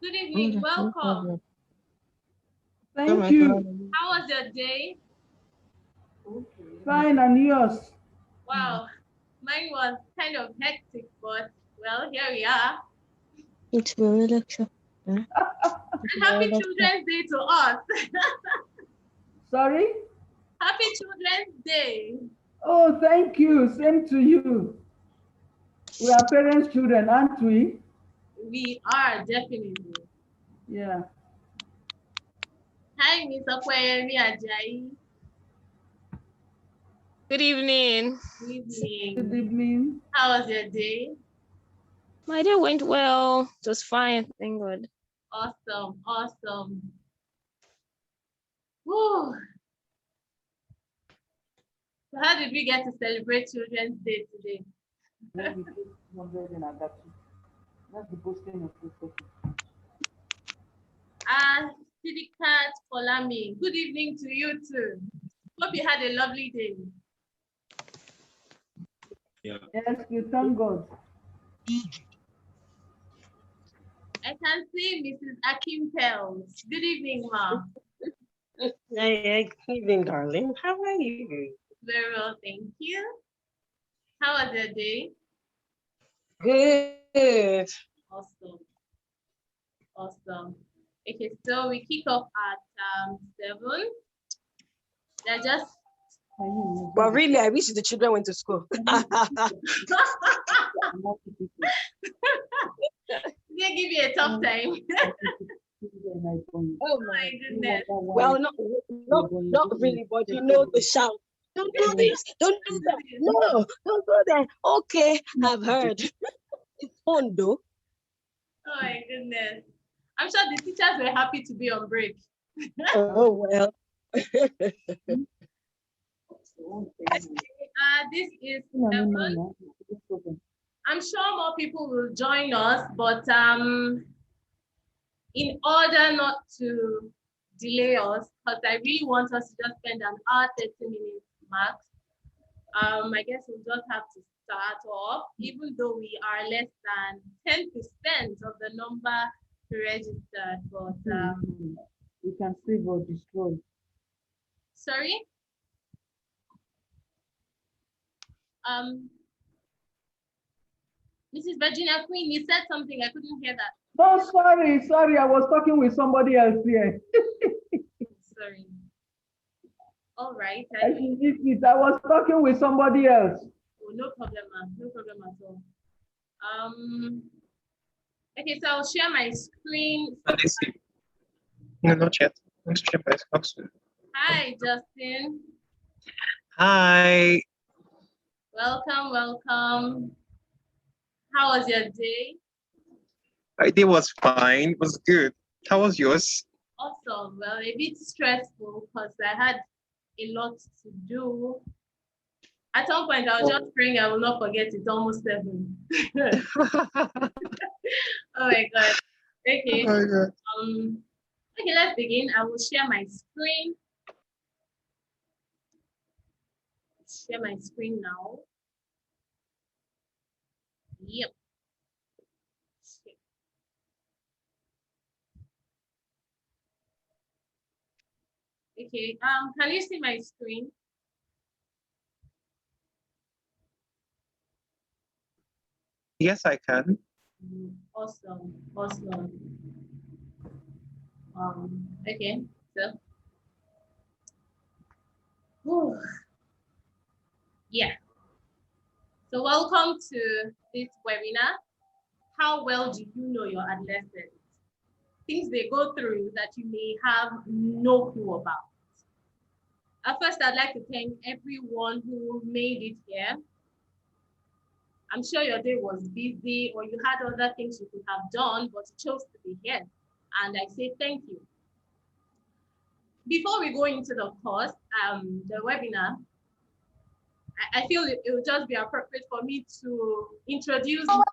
Good evening. Welcome. Thank you. How was your day? Fine, and yours? Wow, mine was kind of hectic, but well, here we are. It's very lecture. And happy Children's Day to us. Sorry? Happy Children's Day. Oh, thank you. Same to you. We are parents' children, aren't we? We are, definitely. Yeah. Hi, Miss Okwayemi Ajayi. Good evening. Good evening. Good evening. How was your day? My day went well. It was fine. Thank God. Awesome. Awesome. Woo. So how did we get to celebrate Children's Day today? That's the posting of this topic. Sidikat Polami, good evening to you too. Hope you had a lovely day. Yeah. Yes, we thank God. I can see Mrs. Akim Pels. Good evening, Ma. Good evening, darling. How are you? Very well, thank you. How was your day? Good. Awesome. Awesome. Okay, so we kick off at 7. They're just. But really, I wish the children went to school. They give you a tough time. Oh my goodness. Well, not really, but you know the shout. Don't do this. Don't do that. No, don't go there. Okay, I've heard. It's fun though. Oh my goodness. I'm sure the teachers were happy to be on break. Oh well. This is 7. I'm sure more people will join us, but in order not to delay us, because I really want us to just spend an hour, 30 minutes max, I guess we'll just have to start off, even though we are less than 10% of the number registered, but we can save or destroy. Sorry? Mrs. Virginia Queen, you said something, I couldn't hear that. No, sorry, I was talking with somebody else here. Sorry. All right. I was talking with somebody else. Oh, no problem, ma'am. No problem at all. Okay, so I'll share my screen. No, not yet. Hi, Justin. Hi. Welcome. How was your day? My day was fine. It was good. How was yours? Awesome. Well, a bit stressful because I had a lot to do. At some point, I was just praying I will not forget it's almost 7. Oh my God. Okay. Oh my God. Okay, let's begin. I will share my screen. Share my screen now. Yep. Okay. Can you see my screen? Yes, I can. Awesome. Okay, so yeah. So welcome to this webinar. How well do you know your adolescents? Things they go through that you may have no clue about. At first, I'd like to thank everyone who made it here. I'm sure your day was busy or you had other things you could have done, but you chose to be here. And I say thank you. Before we go into the course, the webinar, I feel it will just be appropriate for me to introduce you.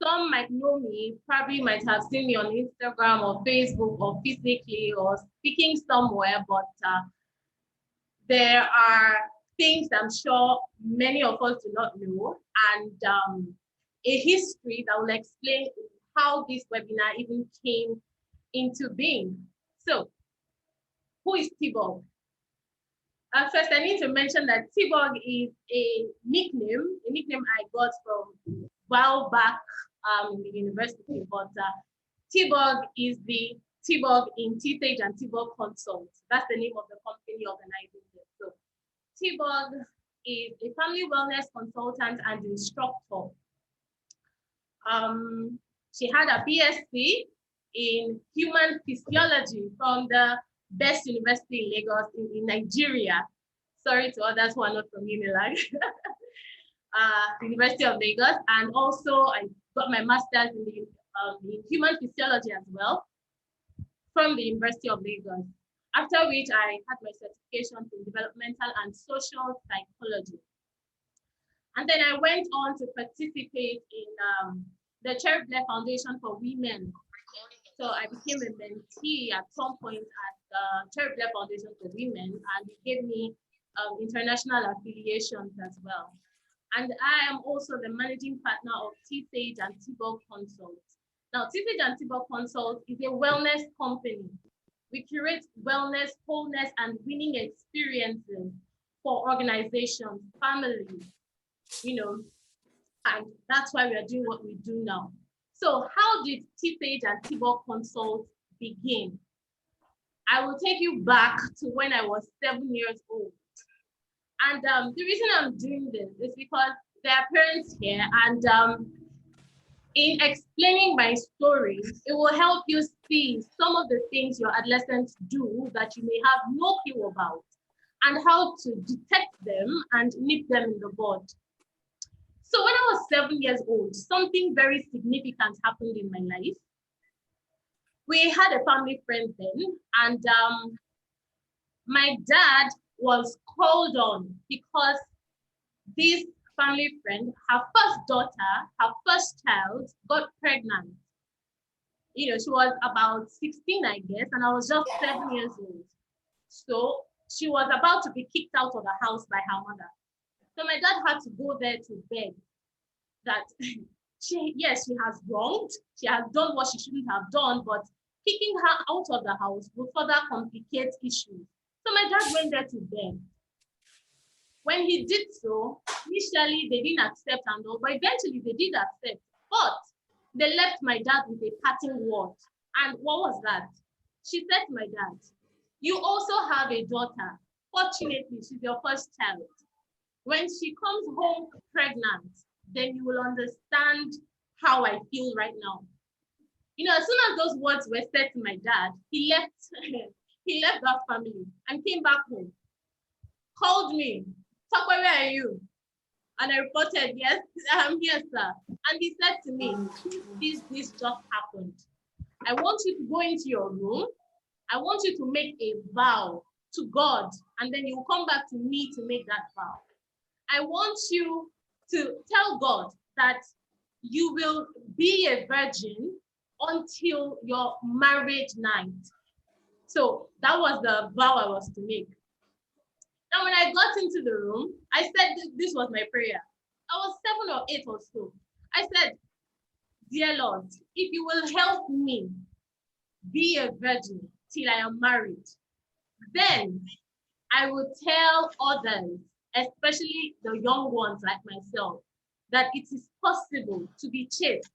Some might know me, probably might have seen me on Instagram or Facebook or physically or speaking somewhere, but there are things I'm sure many of us do not know, and a history that will explain how this webinar even came into being. So, who is TBOG? First, I need to mention that TBOG is a nickname I got from a while back in the university, but TBOG is the TBOG in TSAGEandTBOG Consult. That's the name of the company organizing this. So TBOG is a family wellness consultant and instructor. She had a BSc in human physiology from the best university in Lagos in Nigeria. Sorry to others who are not from Unilag. University of Lagos, and also I got my master's in human physiology as well from the University of Lagos. After which I had my certification in developmental and social psychology. And then I went on to participate in the Cherry Blair Foundation for Women. So I became a mentee at some point at the Cherry Blair Foundation for Women, and it gave me international affiliations as well. And I am also the managing partner of TSAGEandTBOG Consult. Now, TSAGEandTBOG Consult is a wellness company. We curate wellness, wholeness, and winning experiences for organizations, families, and that's why we are doing what we do now. So how did TSAGEandTBOG Consult begin? I will take you back to when I was 7 years old. And the reason I'm doing this is because there are parents here, and in explaining my story, it will help you see some of the things your adolescents do that you may have no clue about, and how to detect them and nip them in the bud. So when I was 7 years old, something very significant happened in my life. We had a family friend then, and my dad was called on because this family friend, her first daughter, her first child, got pregnant. She was about 16, I guess, and I was just 7 years old. So she was about to be kicked out of the house by her mother. So my dad had to go there to beg that she has wronged, she has done what she shouldn't have done, but kicking her out of the house would further complicate issues. So my dad went there to beg. When he did so, initially they didn't accept and all, but eventually they did accept. But they left my dad with a parting word. And what was that? She said to my dad, "You also have a daughter. Fortunately, she's your first child. When she comes home pregnant, then you will understand how I feel right now." As soon as those words were said to my dad, he left that family and came back home, called me, "Talk, where are you?" And I reported, "Yes, I'm here, sir." And he said to me, this just happened. I want you to go into your room. I want you to make a vow to God, and then you will come back to me to make that vow. I want you to tell God that you will be a virgin until your marriage night. So that was the vow I was to make. Now, when I got into the room, I said this was my prayer. I was 7 or 8 or so. I said, "Dear Lord, if you will help me be a virgin till I am married, then I will tell others, especially the young ones like myself, that it is possible to be chaste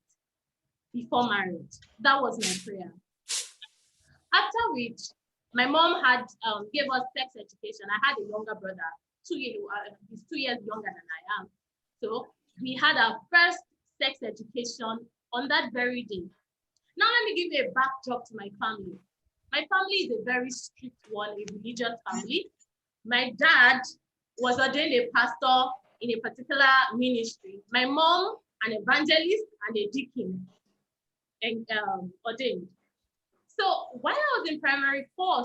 before marriage." That was my prayer. After which, my mom had gave us sex education. I had a younger brother, he's 2 years younger than I am. So we had our first sex education on that very day. Now let me give you a backdrop to my family. My family is a very strict one, a religious family. My dad was ordained a pastor in a particular ministry. My mom, an evangelist and a deacon, and ordained. So while I was in primary 4,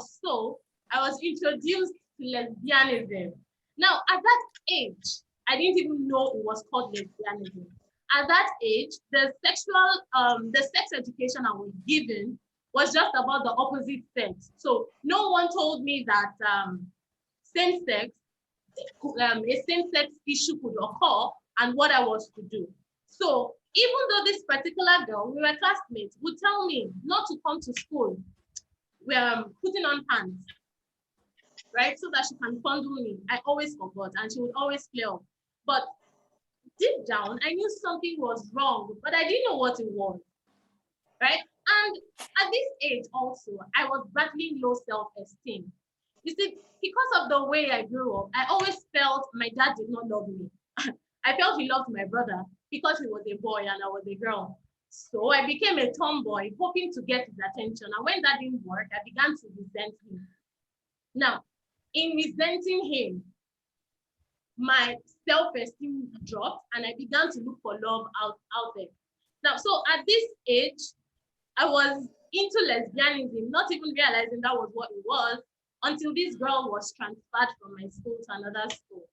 I was introduced to lesbianism. Now, at that age, I didn't even know it was called lesbianism. At that age, the sex education I was given was just about the opposite sex. So no one told me that a same-sex issue could occur and what I was to do. So Even though this particular girl, we were classmates, would tell me not to come to school. We're putting on pants, right? So that she can fondle me. I always forgot, and she would always play off. But deep down, I knew something was wrong, but I didn't know what it was, right? And at this age also, I was battling low self-esteem. You see, because of the way I grew up, I always felt my dad did not love me. I felt he loved my brother because he was a boy and I was a girl. So I became a tomboy, hoping to get his attention. And when that didn't work, I began to resent him. Now, in resenting him, my self-esteem dropped and I began to look for love out there. Now, so at this age, I was into lesbianism, not even realizing that was what it was, until this girl was transferred from my school to another school.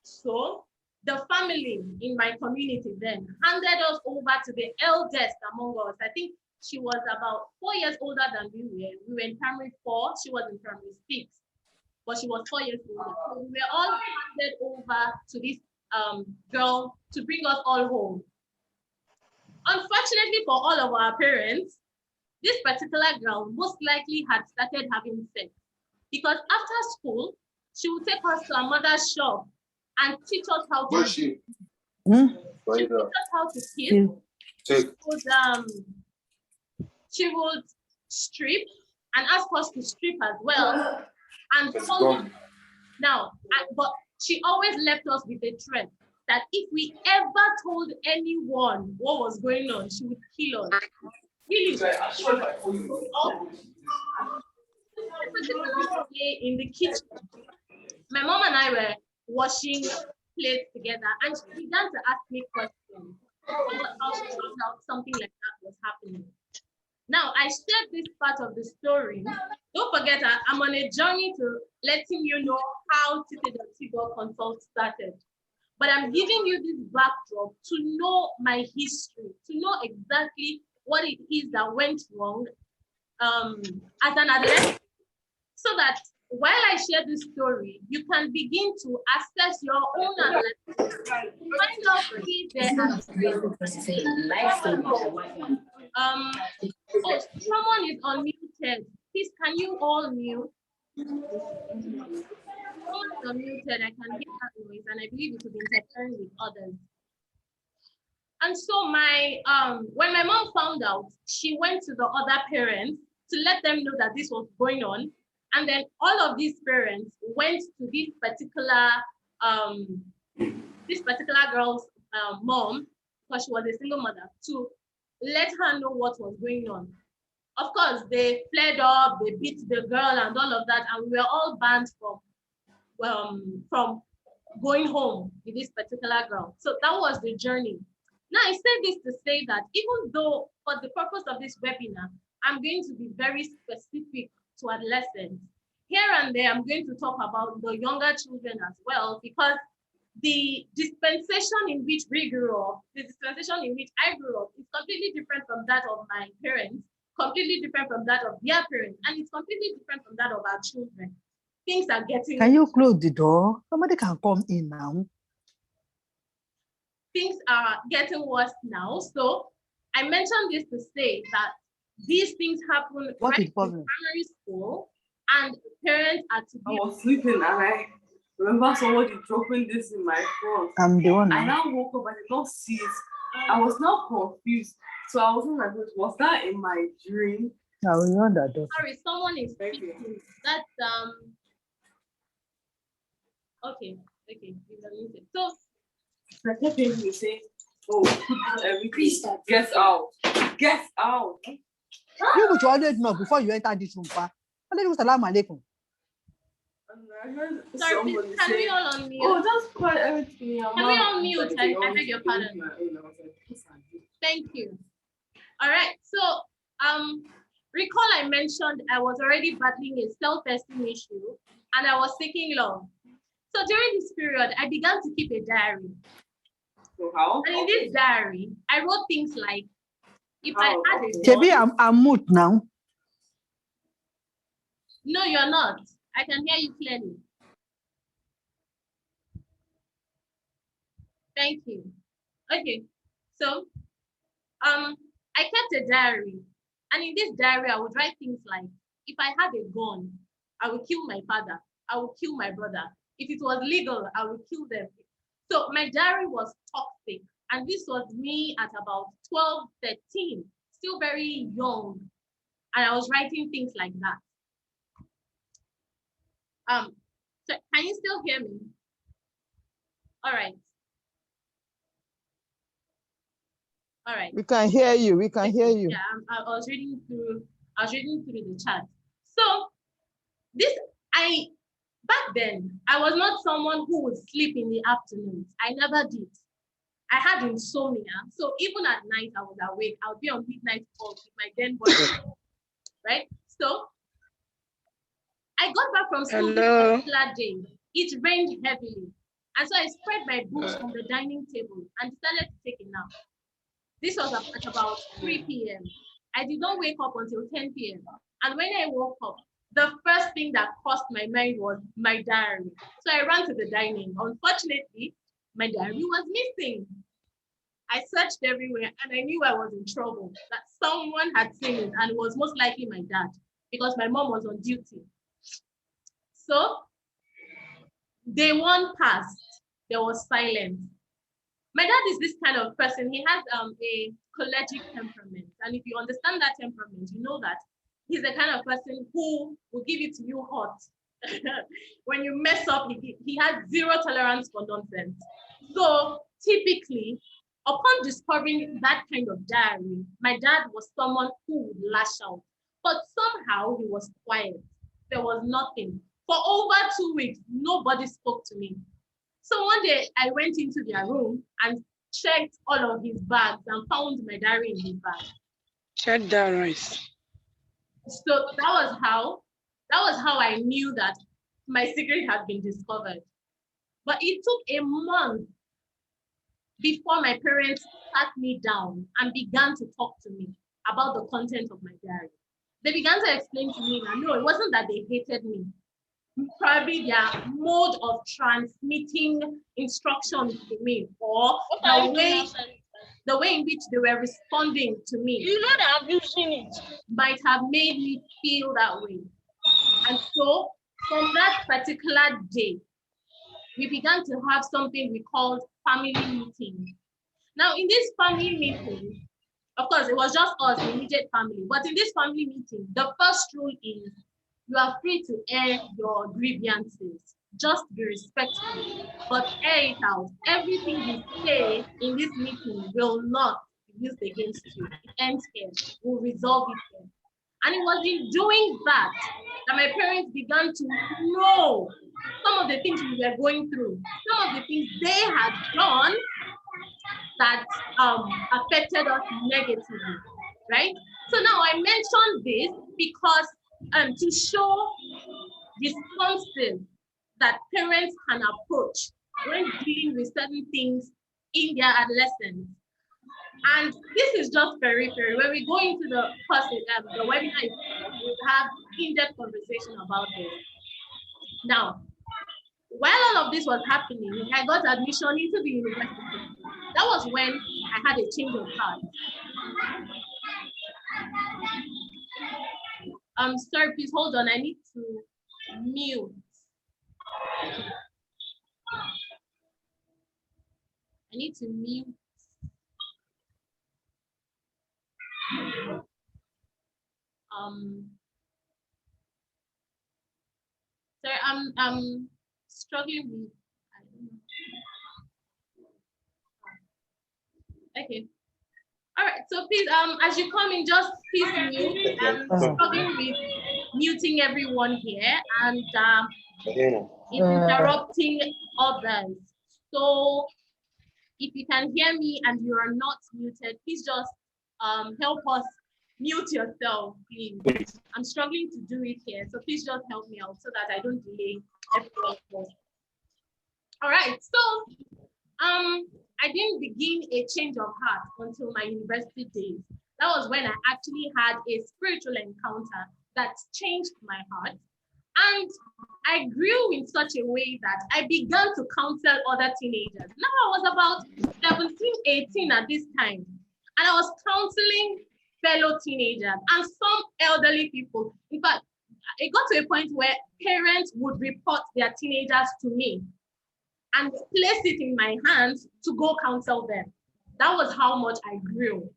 So the family in my community then handed us over to the eldest among us. I think she was about 4 years older than we were. We were in primary 4, she was in primary 6, but she was 4 years older. So we were all handed over to this girl to bring us all home. Unfortunately for all of our parents, this particular girl most likely had started having sex, because after school, she would take us to her mother's shop and teach us how to kiss. She would teach us how to kiss. She would strip and ask us to strip as well. And now, but she always left us with a threat that if we ever told anyone what was going on, she would kill us. Really? In the kitchen, my mom and I were washing plates together, and she began to ask me questions about how she found out something like that was happening. Now, I shared this part of the story. Don't forget, I'm on a journey to letting you know how TSAGEandTBOG Consult started. But I'm giving you this backdrop to know my history, to know exactly what it is that went wrong as an adolescent, so that while I share this story, you can begin to assess your own adolescence. Find out if there are someone is unmuted. Please, can you all mute? Someone is unmuted. I can hear that noise, and I believe it will be interfering with others. And so when my mom found out, she went to the other parents to let them know that this was going on. And then all of these parents went to this particular girl's mom, because she was a single mother, to let her know what was going on. Of course, they flared up, they beat the girl and all of that, and we were all banned from going home with this particular girl. So that was the journey. Now, I say this to say that even though for the purpose of this webinar, I'm going to be very specific to adolescents, here and there, I'm going to talk about the younger children as well, because the dispensation in which we grew up, the dispensation in which I grew up, is completely different from that of my parents, completely different from that of their parents, and it's completely different from that of our children. Things are getting... Can you close the door? Somebody can come in now. Things are getting worse now. So I mentioned this to say that these things happen right in primary school, and parents are to be... I was sleeping and I remember somebody dropping this in my front. I'm the one. I now woke up and did not see it. I was now confused. So I was like, was that in my dream? No, we know that. Sorry, someone is speaking. That's okay. So the second thing you say, oh, everything, get out. Get out. You would always know before you enter this room. Salam alaikum. Sorry, please, can we all unmute? Oh, that's quite everything. Can we unmute? I beg your pardon. Thank you. All right. So, recall I mentioned I was already battling a self-esteem issue, and I was seeking love. So during this period, I began to keep a diary. So how? And in this diary, I wrote things like, if I had a Tebi, I'm mute now. No, you're not. I can hear you clearly. Thank you. Okay, so I kept a diary, and in this diary, I would write things like, if I had a gun, I would kill my father, I would kill my brother. If it was legal, I would kill them. So my diary was toxic, and this was me at about 12, 13, still very young, and I was writing things like that. So can you still hear me? All right. All right. We can hear you. We can hear you. Yeah, I was reading through the chat. So back then, I was not someone who would sleep in the afternoons. I never did. I had insomnia. So even at night, I was awake. I would be on midnight calls with my then boyfriend, right? So I got back from school this particular day. It rained heavily. And so I spread my books on the dining table and decided to take a nap. This was at about 3 p.m. I did not wake up until 10 p.m. And when I woke up, the first thing that crossed my mind was my diary. So I ran to the dining. Unfortunately, my diary was missing. I searched everywhere and I knew I was in trouble, that someone had seen it, and it was most likely my dad because my mom was on duty. So day one passed, there was silence. My dad is this kind of person. He has a choleric temperament. And if you understand that temperament, you know that he's the kind of person who will give it to you hot. When you mess up, he has zero tolerance for nonsense. So typically, upon discovering that kind of diary, my dad was someone who would lash out. But somehow he was quiet. There was nothing. For over 2 weeks, nobody spoke to me. So one day I went into their room and checked all of his bags and found my diary in his bag. Check that, right? So that was how I knew that my secret had been discovered. But it took a month before my parents sat me down and began to talk to me about the content of my diary. They began to explain to me that no, it wasn't that they hated me. Probably their mode of transmitting instructions to me, or the way in which they were responding to me. You know that I'm using it. Might have made me feel that way. And so from that particular day, we began to have something we called family meeting. Now in this family meeting, of course, it was just us, the immediate family. But in this family meeting, the first rule is you are free to air your grievances. Just be respectful, but air it out. Everything you say in this meeting will not be used against you. It ends here. We'll resolve it here. And it was in doing that my parents began to know some of the things we were going through, some of the things they had done that affected us negatively, right? So now I mentioned this because to show responses that parents can approach when dealing with certain things in their adolescence. And this is just periphery. When we go into the webinar, we'll have in-depth conversation about this. Now, while all of this was happening, I got admission into the university. That was when I had a change of heart. Sorry, please hold on. I need to mute. I need to mute. Sorry, I'm struggling with, I don't know. Okay. All right, so please, as you come in, just please mute. I'm struggling with muting everyone here, and it's interrupting others. So if you can hear me and you are not muted, please just help us mute yourself, please. I'm struggling to do it here, so please just help me out so that I don't delay everyone else. All right, so I didn't begin a change of heart until my university days. That was when I actually had a spiritual encounter that changed my heart. And I grew in such a way that I began to counsel other teenagers. Now I was about 17, 18 at this time. And I was counseling fellow teenagers and some elderly people. In fact, it got to a point where parents would report their teenagers to me and place it in my hands to go counsel them. That was how much I grew,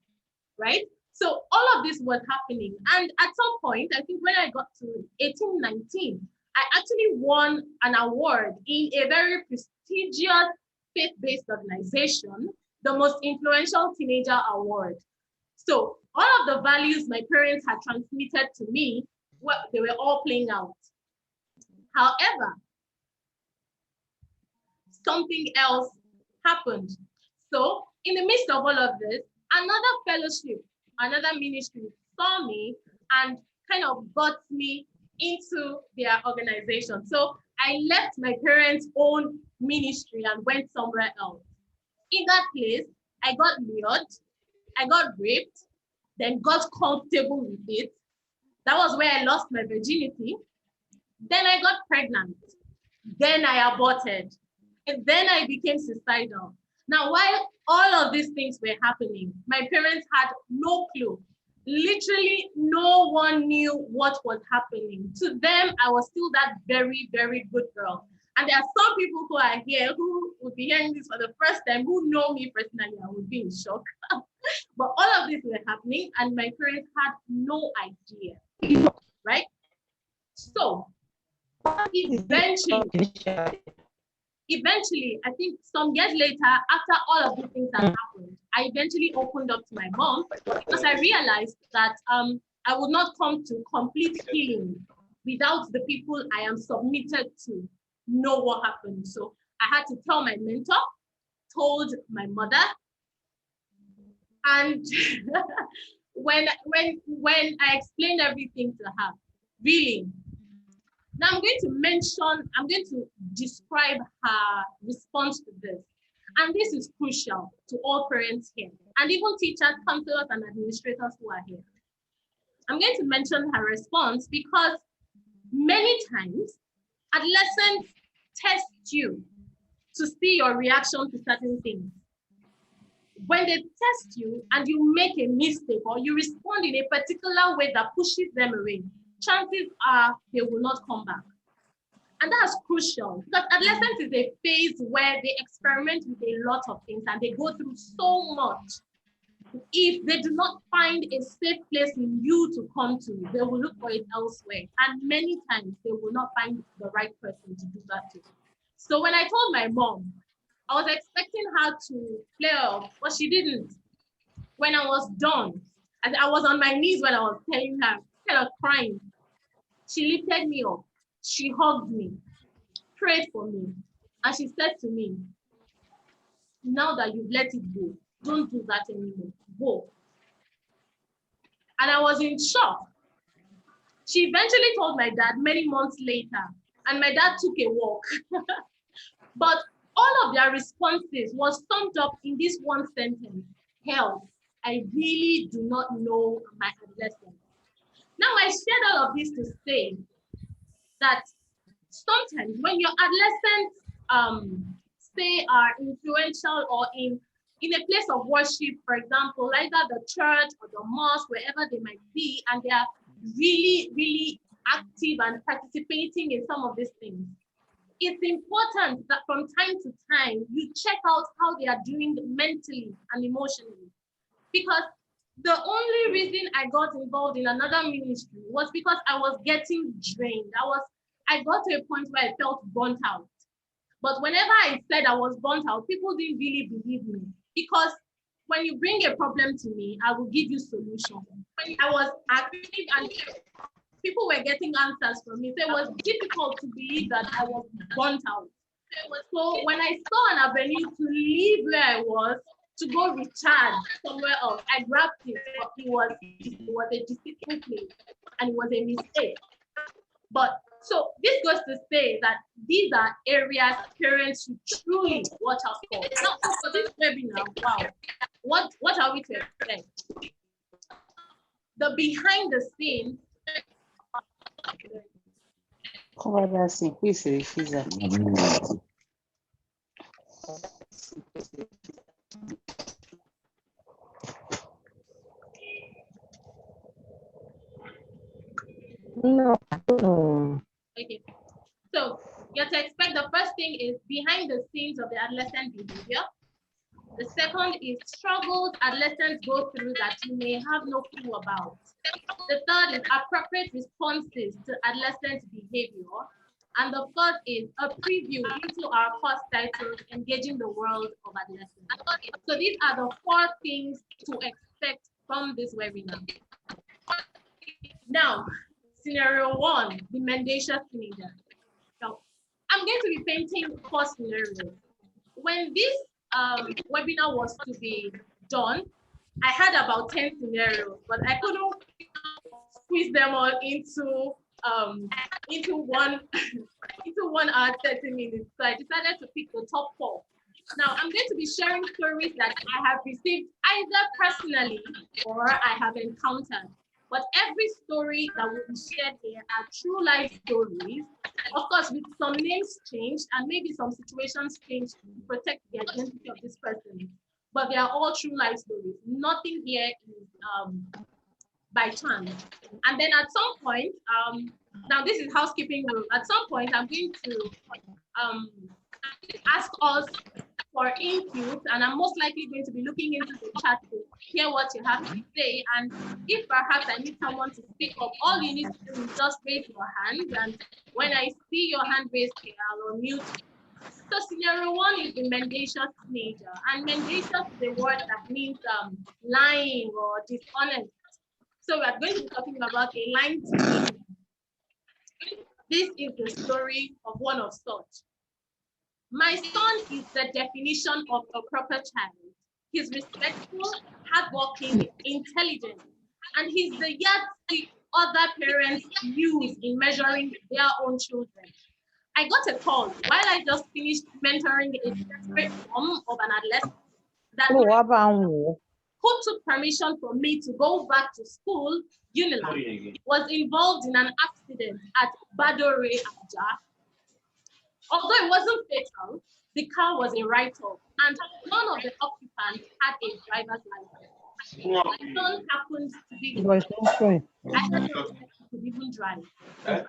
right? So all of this was happening. And at some point, I think when I got to 18, 19, I actually won an award in a very prestigious faith-based organization, the most influential teenager award. So all of the values my parents had transmitted to me, well, they were all playing out. However, something else happened. So in the midst of all of this, another fellowship, another ministry saw me and kind of got me into their organization. So I left my parents' own ministry and went somewhere else. In that place, I got lured, I got raped, then got comfortable with it. That was where I lost my virginity. Then I got pregnant. Then I aborted. And then I became suicidal. Now, while all of these things were happening, my parents had no clue. Literally, no one knew what was happening. To them, I was still that very, very good girl. And there are some people who are here who would be hearing this for the first time, who know me personally, I would be in shock. But all of this were happening, and my parents had no idea, right? So, eventually, I think some years later, after all of these things had happened, I eventually opened up to my mom because I realized that I would not come to complete healing without the people I am submitted to know what happened. So I had to tell my mentor, told my mother, and when I explained everything to her, really. Now I'm going to describe her response to this. And this is crucial to all parents here, and even teachers, counselors, and administrators who are here. I'm going to mention her response because many times adolescents test you to see your reaction to certain things. When they test you and you make a mistake or you respond in a particular way that pushes them away, chances are they will not come back. And that's crucial because adolescence is a phase where they experiment with a lot of things and they go through so much. If they do not find a safe place in you to come to, they will look for it elsewhere. And many times they will not find the right person to do that to. So when I told my mom, I was expecting her to play off, but she didn't. When I was done, and I was on my knees when I was telling her, kind of crying, she lifted me up, she hugged me, prayed for me, and she said to me, now that you've let it go, don't do that anymore, go. And I was in shock. She eventually told my dad many months later, and my dad took a walk. But all of their responses was summed up in this one sentence: help, I really do not know my adolescence. Now I shared all of this to say that sometimes when your adolescents say are influential or in a place of worship, for example, either the church or the mosque, wherever they might be, and they are really, really active and participating in some of these things, it's important that from time to time, you check out how they are doing mentally and emotionally. Because the only reason I got involved in another ministry was because I was getting drained. I got to a point where I felt burnt out. But whenever I said I was burnt out, people didn't really believe me. Because when you bring a problem to me, I will give you solutions. When I was active and people were getting answers from me, so it was difficult to believe that I was burnt out. So when I saw an avenue to leave where I was, to go recharge somewhere else, I grabbed it, but it was a deceitful place and it was a mistake. But so this goes to say that these are areas parents should truly watch out for. Now, so for this webinar, wow, what are we to expect? The behind the scenes. No, I don't know. Okay. So you have to expect the first thing is behind the scenes of the adolescent behavior. The second is struggles adolescents go through that you may have no clue about. The third is appropriate responses to adolescent behavior. And the fourth is a preview into our course titled Engaging the World of Adolescence. So these are the 4 things to expect from this webinar. Now, scenario 1, the mendacious teenager. So I'm going to be painting 4 scenarios. When this webinar was to be done, I had about 10 scenarios, but I couldn't squeeze them all into one into 1 hour 30 minutes. So I decided to pick the top 4. Now I'm going to be sharing stories that I have received either personally or I have encountered. But every story that will be shared here are true life stories, of course, with some names changed and maybe some situations changed to protect the identity of this person. But they are all true life stories. Nothing here is by chance. And then at some point, now this is housekeeping rule. At some point, I'm going to ask us for input, and I'm most likely going to be looking into the chat to hear what you have to say. And if perhaps I need someone to speak up, all you need to do is just raise your hand. And when I see your hand raised here, I'll unmute. So scenario 1 is the mendacious teenager. And mendacious is a word that means lying or dishonest. So we're going to be talking about a lying teenager. This is the story of one of such. My son is the definition of a proper child. He's respectful, hardworking, intelligent, and he's the yardstick other parents use in measuring their own children. I got a call while I just finished mentoring a desperate mom of an adolescent that who took permission from me to go back to school, Unilag, was involved in an accident at Badore, Abuja. Although it wasn't fatal, the car was a write-off, and none of the occupants had a driver's license. My son happened to be the I had no idea he could even drive.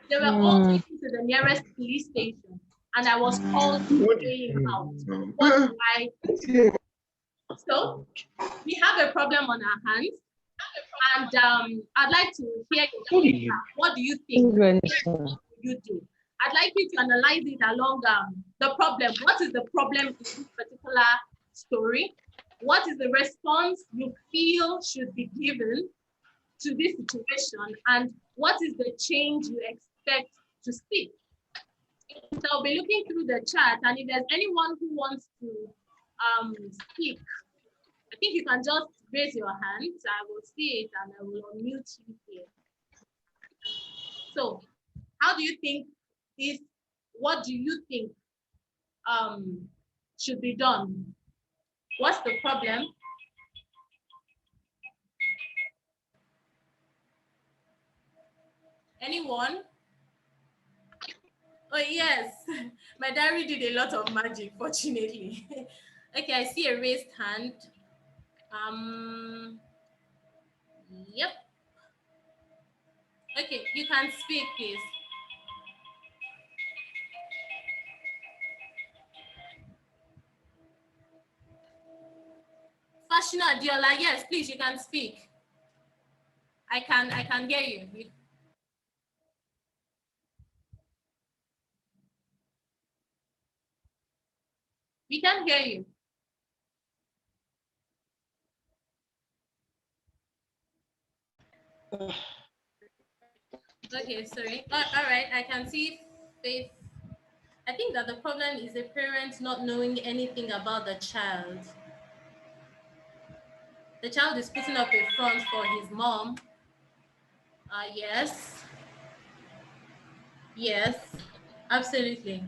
They were all taken to the nearest police station, and I was called to bail him out. What do I do? So we have a problem on our hands, and I'd like to hear your feedback. What do you think? What do you do? I'd like you to analyze it along the problem. What is the problem in this particular story? What is the response you feel should be given to this situation? And what is the change you expect to see? So I'll be looking through the chat, and if there's anyone who wants to speak, I think you can just raise your hand. I will see it and I will unmute you here. So how do you think this, what do you think should be done? What's the problem? Anyone? Oh yes, my diary did a lot of magic, fortunately. Okay, I see a raised hand. Yep. Okay, you can speak, please. Fashina Diola, yes, please, you can speak. I can hear you. We can hear you. Okay, sorry. All right, I can see Faith. I think that the problem is the parent not knowing anything about the child. The child is putting up a front for his mom. Yes. Yes, absolutely.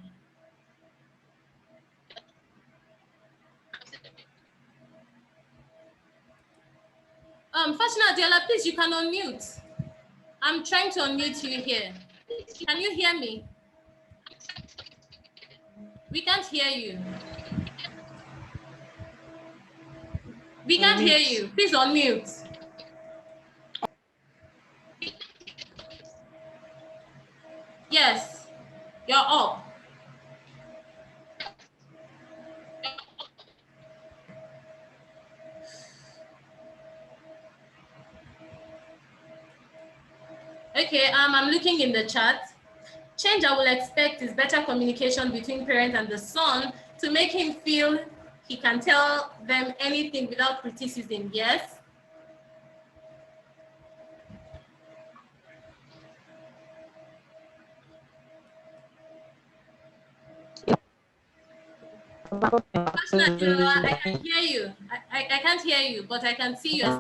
Fashina Diola, please, you can unmute. I'm trying to unmute you here. Can you hear me? We can't hear you. We can't hear you. Please unmute. Okay, I'm looking in the chat. Change I will expect is better communication between parent and the son to make him feel he can tell them anything without criticism. Yes. I can hear you. I can't hear you, but I can see you.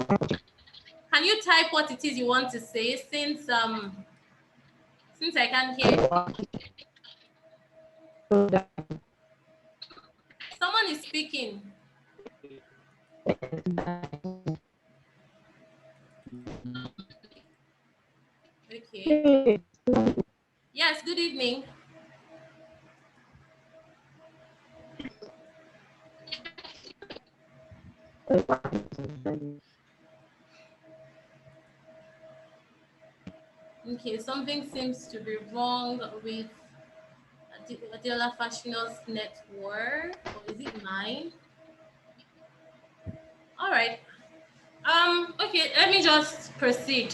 Can you type what it is you want to say since I can't hear you? Someone is speaking. Okay. Yes, good evening. Okay, something seems to be wrong with Adela Fashion's network, or is it mine? All right. Okay, let me just proceed.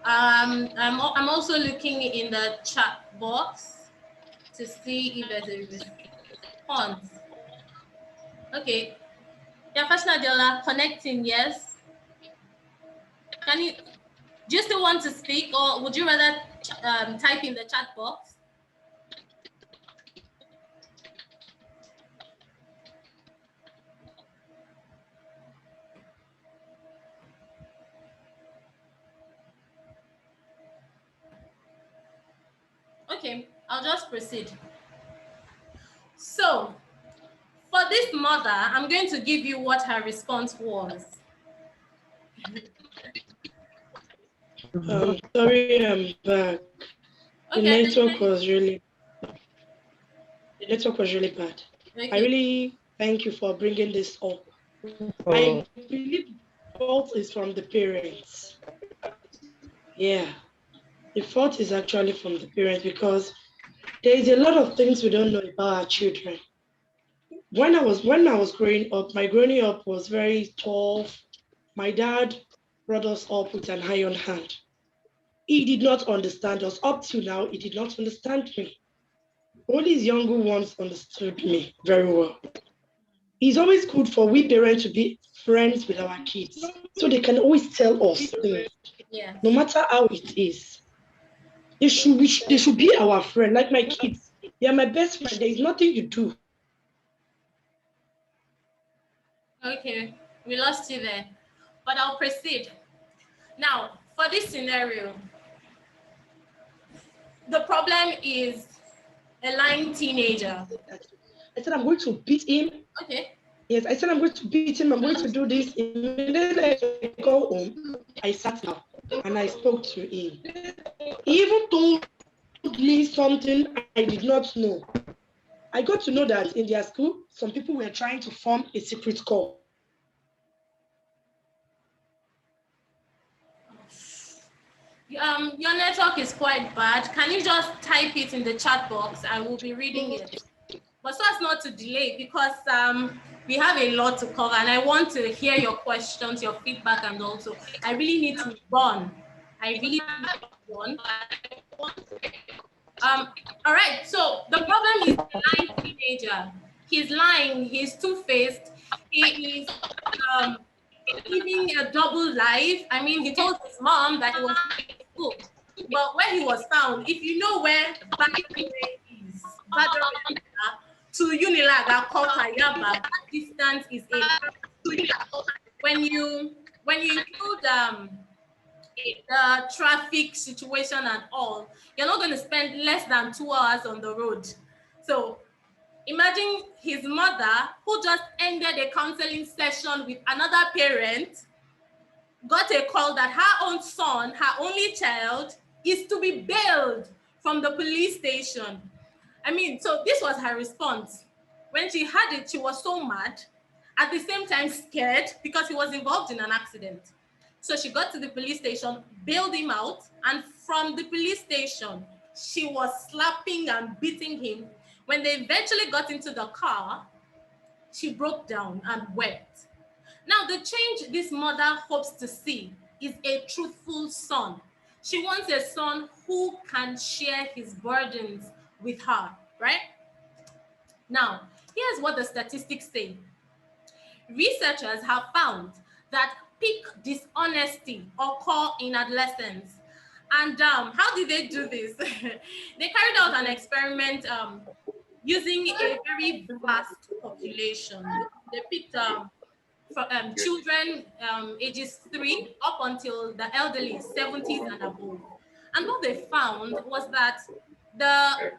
I'm also looking in the chat box to see if there's a response. Okay. Yeah, Fashion Adela, connecting, yes. Do you still want to speak, or would you rather type in the chat box? Okay, I'll just proceed. So, for this mother, I'm going to give you what her response was. Sorry, I'm back. The network was really bad. Okay. I really thank you for bringing this up. I believe fault is from the parents. Yeah, the fault is actually from the parents because there is a lot of things we don't know about our children. When I was growing up, my growing up was very tough. My dad brought us up with an iron hand. He did not understand us. Up to now, he did not understand me. Only his younger ones understood me very well. It's always good for we parents to be friends with our kids so they can always tell us things, no matter how it is. They should be our friend, like my kids. They are my best friend. There is nothing you do. Okay, we lost you there, but I'll proceed. Now, for this scenario, the problem is a lying teenager. I said I'm going to beat him. Okay. Yes, I said I'm going to beat him. I'm going to do this. Immediately I go home, I sat down and I spoke to him. He even told me something I did not know. I got to know that in their school, some people were trying to form a secret corps. Your network is quite bad. Can you just type it in the chat box? I will be reading it. But so as not to delay, because we have a lot to cover and I want to hear your questions, your feedback, and also I really need to run. All right, so the problem is the lying teenager. He's lying, he's two-faced, he is living a double life. I mean, he told his mom that he was in school, but when he was found, if you know where Badore is, to Unilag, Kota, Yaba, that distance is when you include the traffic situation and all, you're not going to spend less than 2 hours on the road. So imagine his mother, who just ended a counseling session with another parent, got a call that her own son, her only child, is to be bailed from the police station. I mean, so this was her response. When she heard it, she was so mad, at the same time scared because he was involved in an accident. So she got to the police station, bailed him out, and from the police station, she was slapping and beating him. When they eventually got into the car, she broke down and wept. Now, the change this mother hopes to see is a truthful son. She wants a son who can share his burdens with her, right? Now, here's what the statistics say. Researchers have found that peak dishonesty occur in adolescence. And how did they do this? They carried out an experiment using a very vast population. They picked children ages 3 up until the elderly, 70s and above. And what they found was that the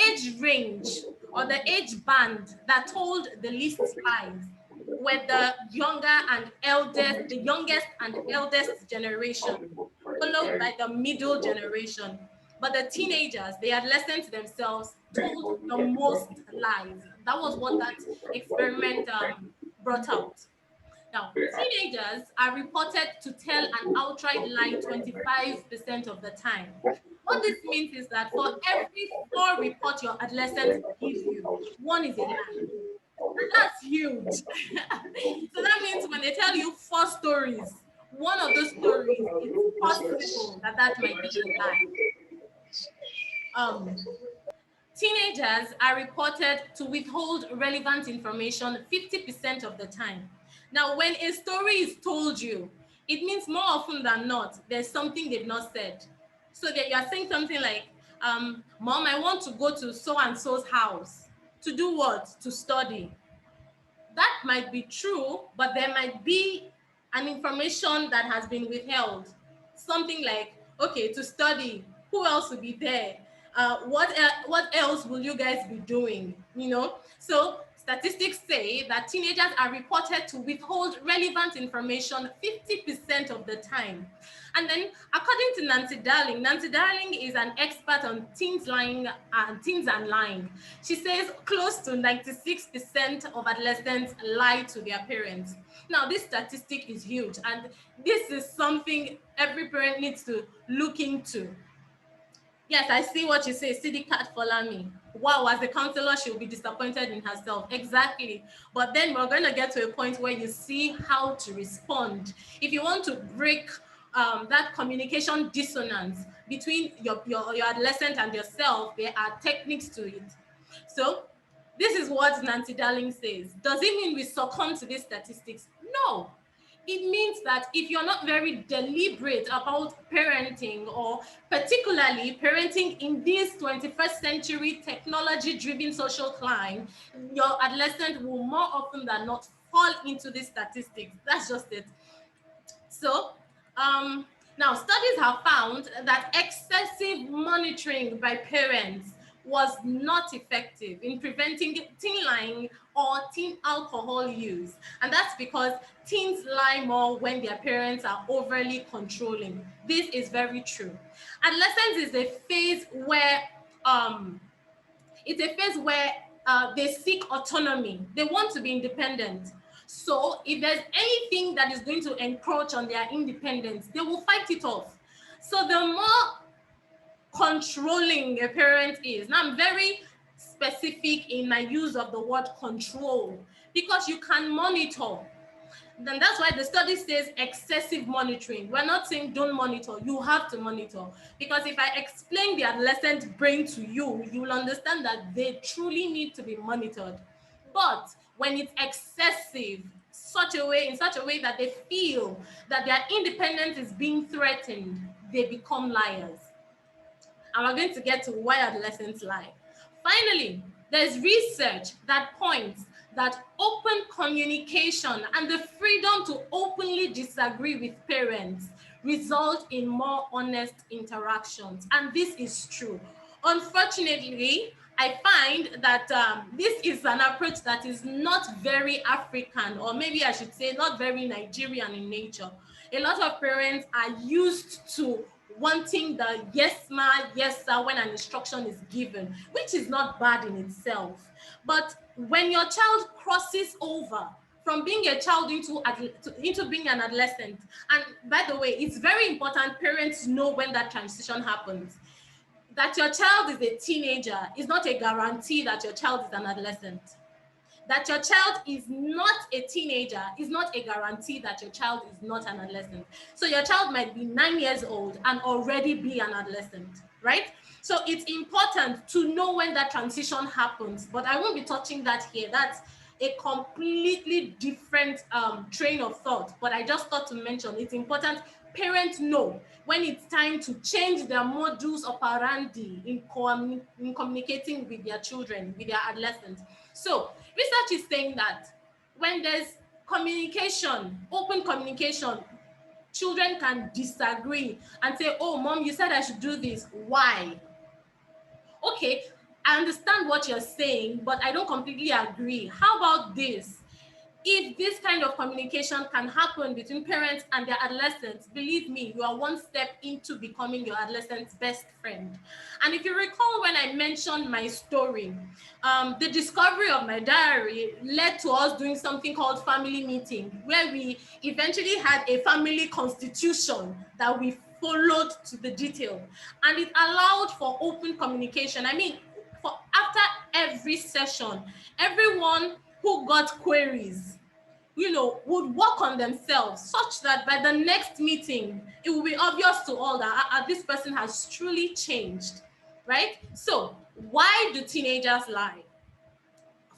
age range or the age band that told the least lies were the youngest and eldest generation, followed by the middle generation. But the teenagers, the adolescents themselves, told the most lies. That was what that experiment brought out. Now, teenagers are reported to tell an outright lie 25% of the time. What this means is that for every 4 reports your adolescents give you, 1 is a lie. And that's huge. So that means when they tell you 4 stories, 1 of those stories is possible that might be a lie. Teenagers are reported to withhold relevant information 50% of the time. Now, when a story is told you, it means more often than not, there's something they've not said. So that you're saying something like, Mom, I want to go to so-and-so's house. To do what? To study. That might be true, but there might be an information that has been withheld. Something like, okay, to study, who else will be there? What else will you guys be doing? You know, so statistics say that teenagers are reported to withhold relevant information 50% of the time. And then, according to Nancy Darling is an expert on teens lying and teens and lying. She says close to 96% of adolescents lie to their parents. Now, this statistic is huge, and this is something every parent needs to look into. Yes, I see what you say. City cat follow me. Wow, as a counselor, she'll be disappointed in herself. Exactly. But then we're going to get to a point where you see how to respond. If you want to break that communication dissonance between your adolescent and yourself, there are techniques to it. So this is what Nancy Darling says. Does it mean we succumb to these statistics? No. It means that if you're not very deliberate about parenting, or particularly parenting in this 21st century technology-driven social climate, your adolescent will more often than not fall into these statistics. That's just it. So now studies have found that excessive monitoring by parents was not effective in preventing teen lying or teen alcohol use. And that's because teens lie more when their parents are overly controlling. This is very true. Adolescence is a phase where they seek autonomy. They want to be independent. So if there's anything that is going to encroach on their independence, they will fight it off. So the more controlling a parent is, now I'm very specific in my use of the word control, because you can monitor. Then that's why the study says excessive monitoring. We're not saying don't monitor, you have to monitor. Because if I explain the adolescent brain to you, you will understand that they truly need to be monitored. But when it's excessive, in such a way that they feel that their independence is being threatened, they become liars. And we're going to get to why adolescents lie. Finally, there's research that points that open communication and the freedom to openly disagree with parents result in more honest interactions. And this is true. Unfortunately, I find that this is an approach that is not very African, or maybe I should say not very Nigerian in nature. A lot of parents are used to wanting the yes ma, yes sir when an instruction is given, which is not bad in itself. But when your child crosses over from being a child into being an adolescent, and by the way, it's very important parents know when that transition happens. That your child is a teenager is not a guarantee that your child is an adolescent. that your child is not a teenager is not a guarantee that your child is not an adolescent. So your child might be 9 years old and already be an adolescent, right? So it's important to know when that transition happens, but I won't be touching that here. That's a completely different train of thought, but I just thought to mention it's important parents know when it's time to change their modus operandi in communicating with their children, with their adolescents. So research is saying that when there's communication, open communication, children can disagree and say, oh, mom, you said I should do this. Why? Okay, I understand what you're saying, but I don't completely agree. How about this? If this kind of communication can happen between parents and their adolescents, believe me, you are one step into becoming your adolescent's best friend. And if you recall when I mentioned my story, the discovery of my diary led to us doing something called family meeting, where we eventually had a family constitution that we followed to the detail. And it allowed for open communication. I mean, after every session, everyone who got queries, would work on themselves such that by the next meeting, it will be obvious to all that this person has truly changed, right? So why do teenagers lie?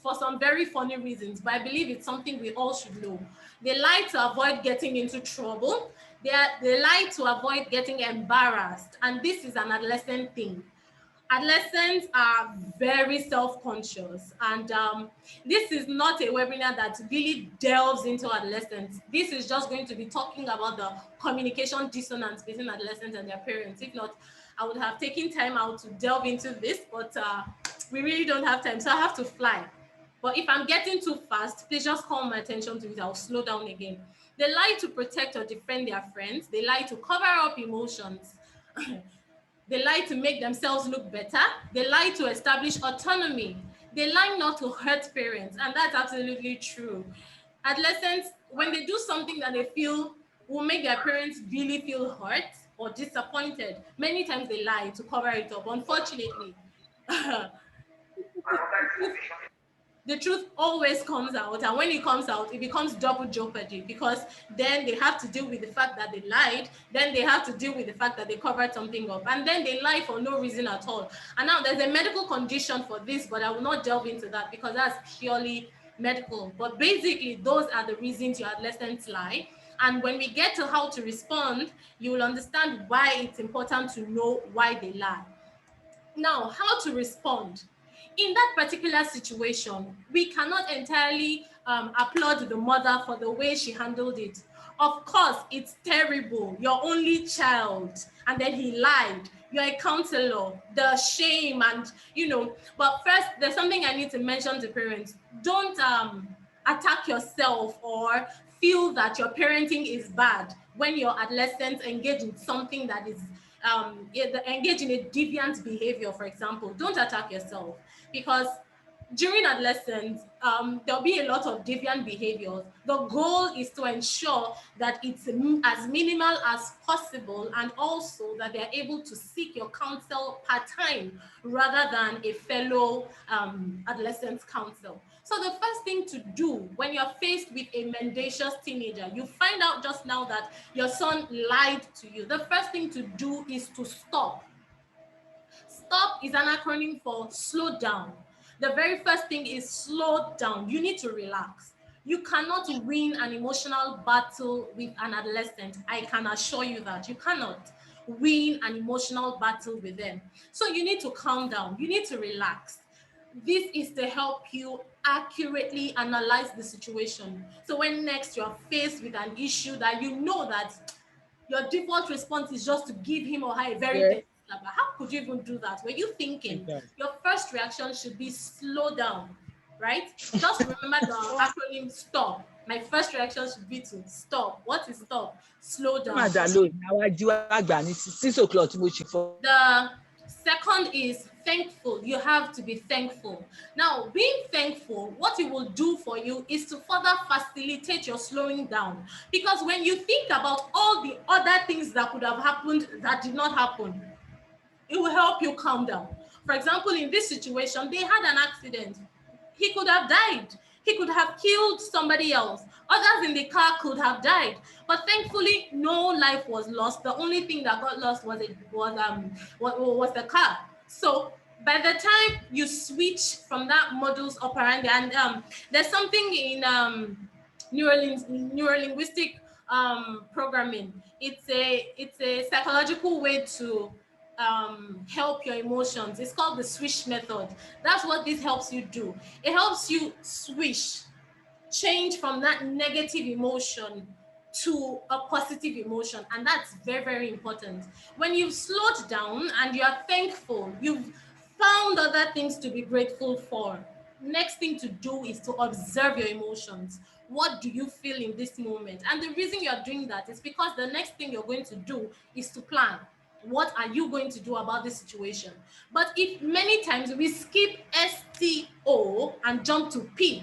For some very funny reasons, but I believe it's something we all should know. They lie to avoid getting into trouble. They lie to avoid getting embarrassed. And this is an adolescent thing. Adolescents are very self-conscious, and this is not a webinar that really delves into adolescents. This is just going to be talking about the communication dissonance between adolescents and their parents. If not, I would have taken time out to delve into this, but we really don't have time, so I have to fly. But if I'm getting too fast, please just call my attention to it. I'll slow down again. They lie to protect or defend their friends. They lie to cover up emotions. They lie to make themselves look better. They lie to establish autonomy. They lie not to hurt parents, and that's absolutely true. Adolescents, when they do something that they feel will make their parents really feel hurt or disappointed, many times they lie to cover it up. Unfortunately, the truth always comes out, and when it comes out, it becomes double jeopardy, because then they have to deal with the fact that they lied, then they have to deal with the fact that they covered something up, and then they lie for no reason at all. And now there's a medical condition for this, but I will not delve into that because that's purely medical. But basically, those are the reasons your adolescents lie. And when we get to how to respond, you will understand why it's important to know why they lie. Now, how to respond? In that particular situation, we cannot entirely applaud the mother for the way she handled it. Of course, it's terrible. Your only child, and then he lied. You're a counselor, the shame, and but first, there's something I need to mention to parents. Don't attack yourself or feel that your parenting is bad when your adolescents engage in something that is engage in a deviant behavior, for example. Don't attack yourself, because during adolescence, there'll be a lot of deviant behaviors. The goal is to ensure that it's as minimal as possible, and also that they're able to seek your counsel part-time rather than a fellow adolescent counsel. So the first thing to do when you're faced with a mendacious teenager, you find out just now that your son lied to you. The first thing to do is to stop. STOP is an acronym for slow down. The very first thing is slow down. You need to relax. You cannot win an emotional battle with an adolescent. I can assure you that. You cannot win an emotional battle with them. So you need to calm down. You need to relax. This is to help you accurately analyze the situation. So when next you're faced with an issue that you know that your default response is just to give him or her a very deadly slap. How could you even do that? Were you thinking? Your first reaction should be slow down, right? Just remember the acronym STOP. My first reaction should be to stop. What is stop? Slow down. The second is thankful. You have to be thankful. Now, being thankful, what it will do for you is to further facilitate your slowing down. Because when you think about all the other things that could have happened that did not happen, it will help you calm down. For example, in this situation, they had an accident. He could have died. He could have killed somebody else. Others in the car could have died. But thankfully, no life was lost. The only thing that got lost was the car. So by the time you switch from that modus operandi, and there's something in neurolinguistic programming. It's a psychological way to help your emotions. It's called the swish method. That's what this helps you do. It helps you swish, change from that negative emotion to a positive emotion, and that's very, very important. When you've slowed down and you are thankful, you've found other things to be grateful for. Next thing to do is to observe your emotions. What do you feel in this moment? And the reason you're doing that is because the next thing you're going to do is to plan. What are you going to do about this situation? But if many times we skip STO and jump to P,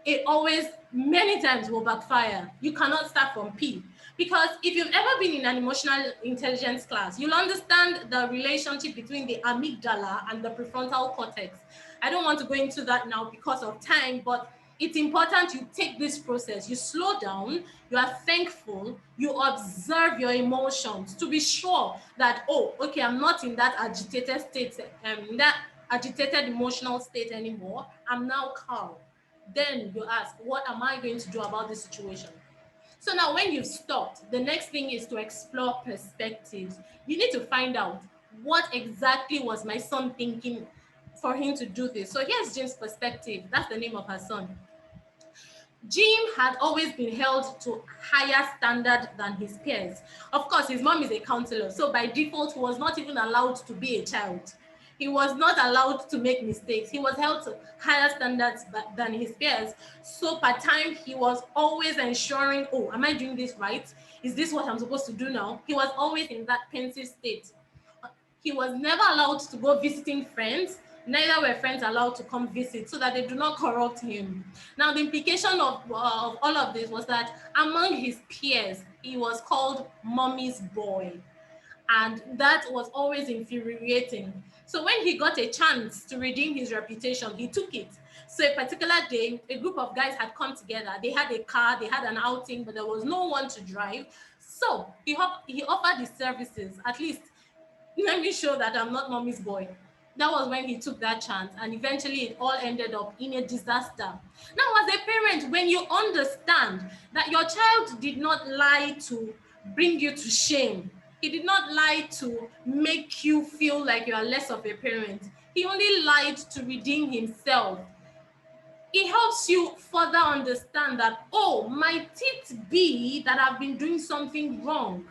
it always many times will backfire. You cannot start from P, because if you've ever been in an emotional intelligence class, you'll understand the relationship between the amygdala and the prefrontal cortex. I don't want to go into that now because of time, but it's important you take this process. You slow down, you are thankful, you observe your emotions to be sure that, oh, okay, I'm not in that agitated state, in that agitated emotional state anymore. I'm now calm. Then you ask, what am I going to do about this situation? So now when you've stopped, the next thing is to explore perspectives. You need to find out, what exactly was my son thinking for him to do this? So here's Jim's perspective. That's the name of her son. Jim had always been held to higher standard than his peers. Of course, his mom is a counselor, so by default, he was not even allowed to be a child. He was not allowed to make mistakes. He was held to higher standards than his peers. So per time, he was always ensuring, oh, am I doing this right? Is this what I'm supposed to do now? He was always in that pensive state. He was never allowed to go visiting friends. Neither were friends allowed to come visit, so that they do not corrupt him. Now, the implication of all of this was that among his peers, he was called mommy's boy. And that was always infuriating. So when he got a chance to redeem his reputation, he took it. So a particular day, a group of guys had come together. They had a car, they had an outing, but there was no one to drive. So he offered his services. At least, let me show that I'm not mommy's boy. That was when he took that chance, and eventually it all ended up in a disaster. Now, as a parent, when you understand that your child did not lie to bring you to shame, he did not lie to make you feel like you are less of a parent, he only lied to redeem himself. It helps you further understand that, oh, might it be that I've been doing something wrong?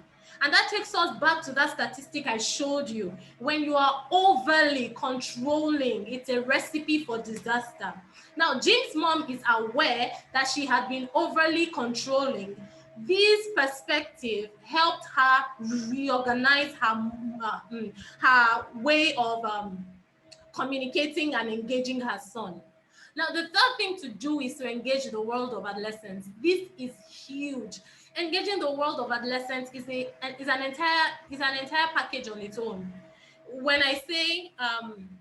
And that takes us back to that statistic I showed you. When you are overly controlling, it's a recipe for disaster. Now, Jim's mom is aware that she had been overly controlling. This perspective helped her reorganize her way of communicating and engaging her son. Now, the third thing to do is to engage the world of adolescents. This is huge. Engaging the world of adolescents is an entire package on its own. When I say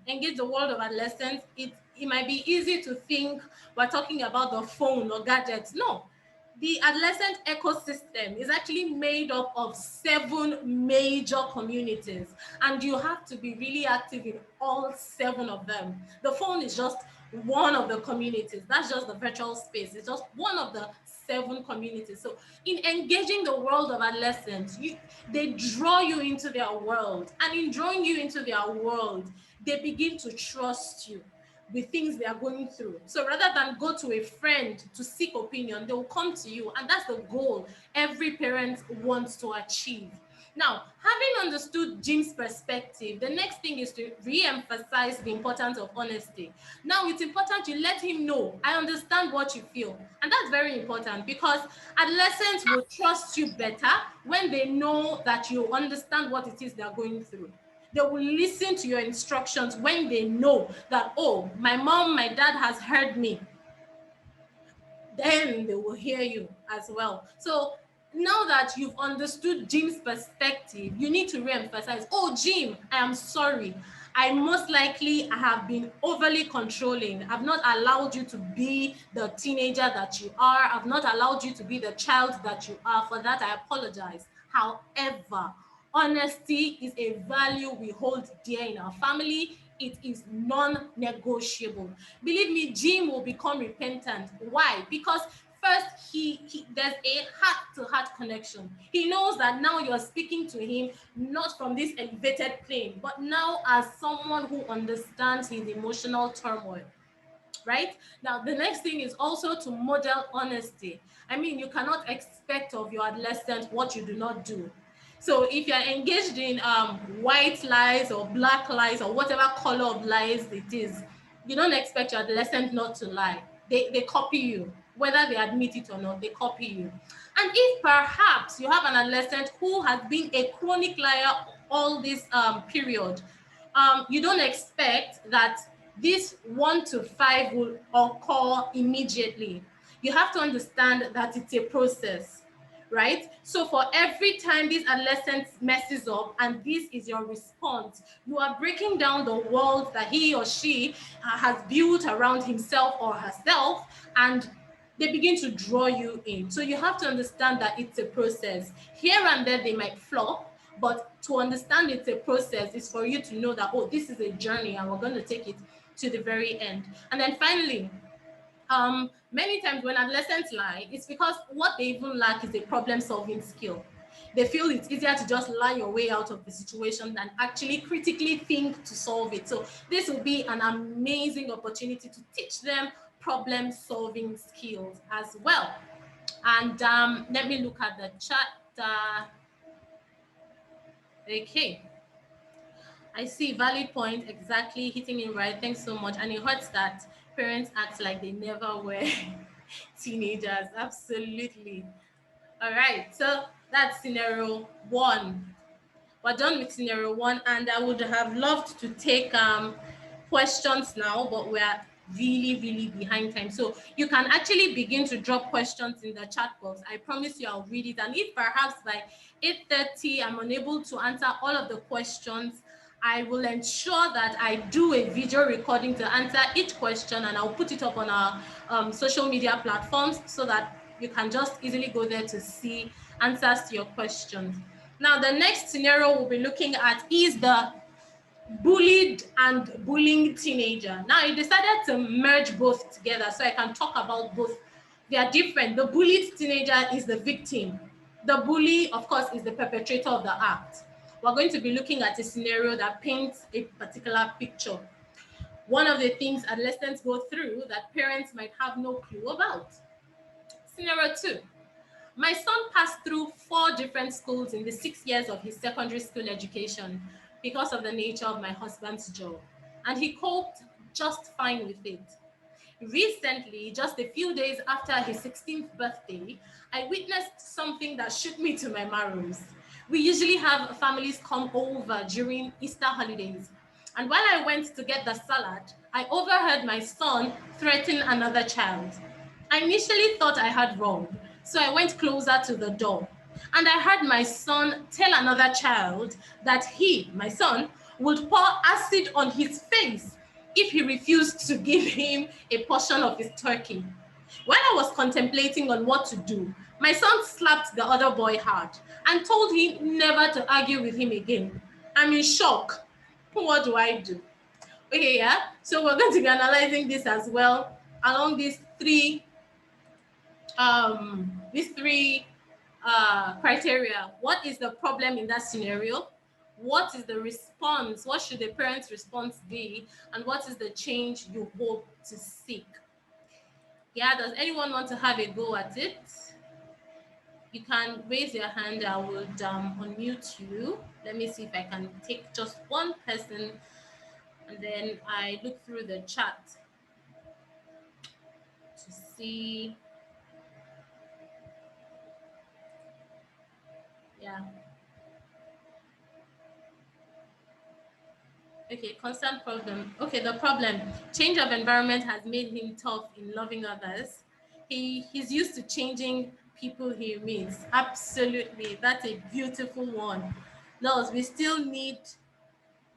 engage the world of adolescents, it might be easy to think we're talking about the phone or gadgets. No, the adolescent ecosystem is actually made up of 7 major communities, and you have to be really active in all 7 of them. The phone is just one of the communities. That's just the virtual space. It's just one of the 7 communities. So in engaging the world of adolescents, they draw you into their world, and in drawing you into their world, they begin to trust you with things they are going through. So rather than go to a friend to seek opinion, they will come to you, and that's the goal every parent wants to achieve. Now, having understood Jim's perspective, the next thing is to re-emphasize the importance of honesty. Now, it's important you let him know, I understand what you feel. And that's very important, because adolescents will trust you better when they know that you understand what it is they're going through. They will listen to your instructions when they know that, oh, my mom, my dad has heard me. Then they will hear you as well. So now that you've understood Jim's perspective, you need to re-emphasize, oh, Jim, I am sorry. I most likely have been overly controlling. I've not allowed you to be the teenager that you are. I've not allowed you to be the child that you are. For that, I apologize. However, honesty is a value we hold dear in our family. It is non-negotiable. Believe me, Jim will become repentant. Why? Because first, there's a heart-to-heart connection. He knows that now you're speaking to him not from this elevated plane, but now as someone who understands his emotional turmoil. Right? Now, the next thing is also to model honesty. I mean, you cannot expect of your adolescent what you do not do. So if you're engaged in white lies or black lies or whatever color of lies it is, you don't expect your adolescent not to lie. They copy you. Whether they admit it or not, they copy you. And if perhaps you have an adolescent who has been a chronic liar all this period, you don't expect that this 1 to 5 will occur immediately. You have to understand that it's a process, right? So for every time this adolescent messes up and this is your response, you are breaking down the walls that he or she has built around himself or herself, and they begin to draw you in. So you have to understand that it's a process. Here and there they might flop, but to understand it's a process is for you to know that, oh, this is a journey and we're going to take it to the very end. And then finally, many times when adolescents lie, it's because what they even lack is a problem-solving skill. They feel it's easier to just lie your way out of the situation than actually critically think to solve it. So this will be an amazing opportunity to teach them problem-solving skills as well. And let me look at the chat. Okay. I see, valid point, exactly, hitting it right. Thanks so much. And it hurts that parents act like they never were teenagers. Absolutely. All right, so that's scenario 1. We're done with scenario 1, and I would have loved to take questions now, but we're really behind time. So you can actually begin to drop questions in the chat box. I promise you I'll read it. And if perhaps by 8:30 I'm unable to answer all of the questions, I will ensure that I do a video recording to answer each question, and I'll put it up on our social media platforms so that you can just easily go there to see answers to your questions. Now, the next scenario we'll be looking at is the bullied and bullying teenager. Now, I decided to merge both together so I can talk about both. They are different. The bullied teenager is the victim. The bully, of course, is the perpetrator of the act. We're going to be looking at a scenario that paints a particular picture. One of the things adolescents go through that parents might have no clue about. Scenario 2. My son passed through 4 different schools in the 6 years of his secondary school education because of the nature of my husband's job, and he coped just fine with it. Recently, just a few days after his 16th birthday, I witnessed something that shook me to my marrows. We usually have families come over during Easter holidays, and while I went to get the salad, I overheard my son threaten another child. I initially thought I had wrong, so I went closer to the door, and I heard my son tell another child that he, my son, would pour acid on his face if he refused to give him a portion of his turkey. While I was contemplating on what to do, my son slapped the other boy hard and told him never to argue with him again. I'm in shock. What do I do? Okay, yeah. So we're going to be analyzing this as well along these three criteria. What is the problem in that scenario? What is the response? What should the parent's response be? And what is the change you hope to seek? Yeah, does anyone want to have a go at it? You can raise your hand. I would unmute you. Let me see if I can take just one person, and then I look through the chat to see. Yeah. Okay, constant problem. Okay, the problem. Change of environment has made him tough in loving others. He's used to changing people he meets. Absolutely. That's a beautiful one. No, we still need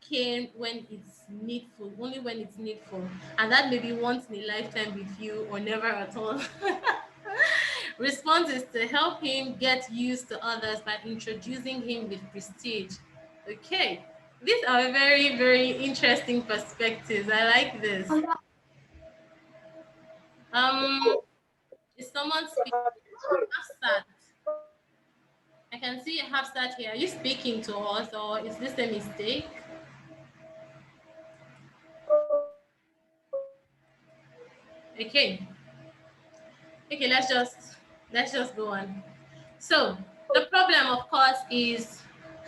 cane when it's needful, only when it's needful. And that may be once in a lifetime with you or never at all. Response is to help him get used to others by introducing him with prestige. Okay, these are very, very interesting perspectives. I like this. Is someone speaking? Hafsat. I can see Hafsat here. Are you speaking to us, or is this a mistake? Okay. Okay, let's just go on. So the problem, of course, is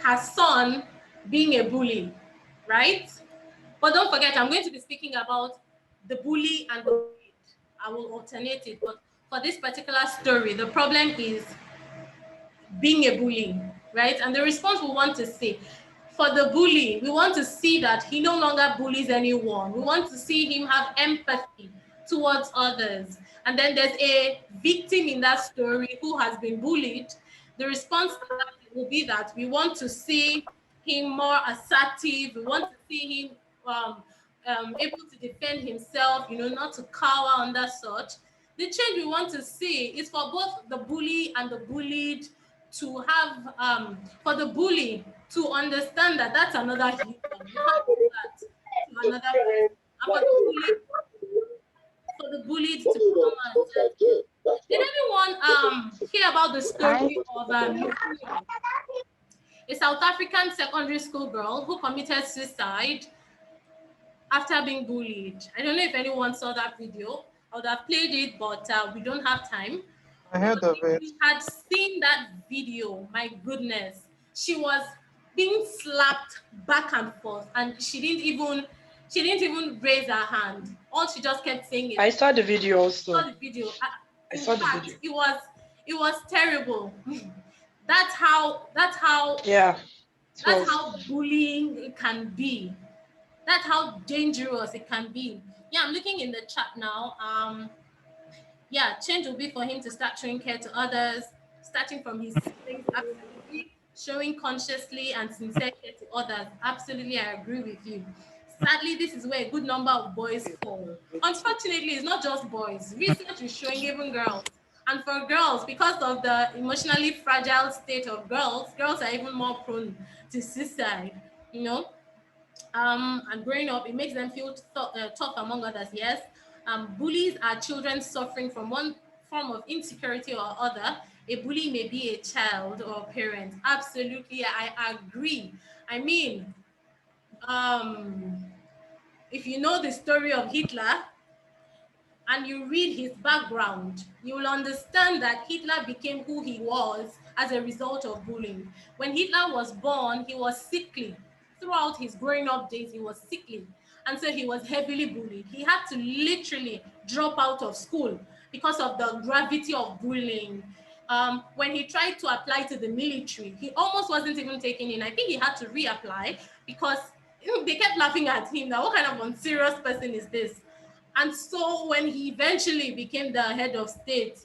her son being a bully, right? But don't forget, I'm going to be speaking about the bully and the bullied. I will alternate it, but for this particular story, the problem is being a bully, right? And the response we want to see, for the bully, we want to see that he no longer bullies anyone. We want to see him have empathy towards others. And then there's a victim in that story who has been bullied. The response to that will be that we want to see him more assertive. We want to see him able to defend himself, not to cower under such. The change we want to see is for both the bully and the bullied to have, for the bully to understand that that's another human. You have to do that to another person. And for the bullied to come out. Did anyone hear about the story of a South African secondary school girl who committed suicide after being bullied? I don't know if anyone saw that video. I would have played it, but we don't have time. I heard of it. We had seen that video. My goodness, she was being slapped back and forth, and she didn't even raise her hand. All she just kept saying is, I saw the video also. I saw the video. I saw the video. It was terrible. That's how Yeah. That's how bullying can be. That's how dangerous it can be. Yeah, I'm looking in the chat now. Yeah, change will be for him to start showing care to others, starting from his siblings, absolutely, showing consciously and sincere care to others. Absolutely, I agree with you. Sadly, this is where a good number of boys fall. Unfortunately, it's not just boys. Research is showing even girls. And for girls, because of the emotionally fragile state of girls are even more prone to suicide, and growing up, it makes them feel tough among others, yes. Bullies are children suffering from one form of insecurity or other. A bully may be a child or a parent. Absolutely, I agree. I mean, if you know the story of Hitler and you read his background, you will understand that Hitler became who he was as a result of bullying. When Hitler was born, he was sickly. Throughout his growing up days, he was sickly. And so he was heavily bullied. He had to literally drop out of school because of the gravity of bullying. When he tried to apply to the military, he almost wasn't even taken in. I think he had to reapply because they kept laughing at him. That what kind of unserious person is this? And so when he eventually became the head of state,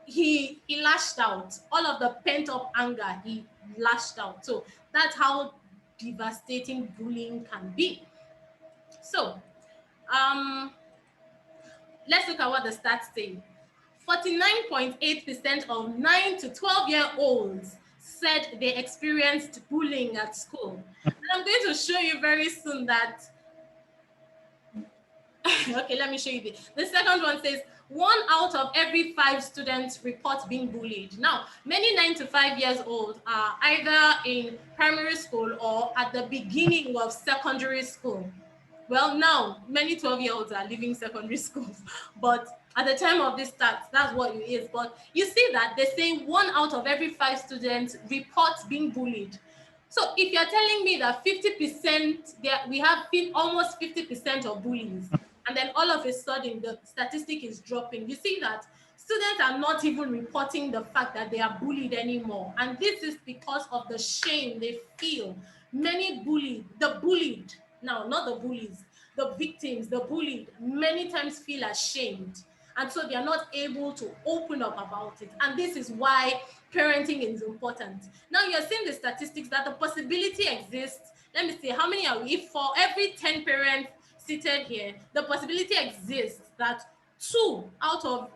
he lashed out. All of the pent-up anger, he lashed out. So that's how devastating bullying can be. So let's look at what the stats say. 49.8% of 9 to 12-year-olds said they experienced bullying at school. And I'm going to show you very soon that okay, let me show you this. The second one says 1 out of every 5 students report being bullied. Now, many 9 to 5 years old are either in primary school or at the beginning of secondary school. Well, now many 12-year-olds are leaving secondary schools, but at the time of this stats, that's what it is. But you see that they say 1 out of every 5 students reports being bullied. So if you're telling me that 50%, we have almost 50% of bullies, and then all of a sudden the statistic is dropping, you see that students are not even reporting the fact that they are bullied anymore. And this is because of the shame they feel. Many bullied, now not the bullies, the victims, the bullied, many times feel ashamed. And so they are not able to open up about it. And this is why parenting is important. Now you're seeing the statistics that the possibility exists let me see, how many are we? If for every 10 parents seated here, the possibility exists that 2 out of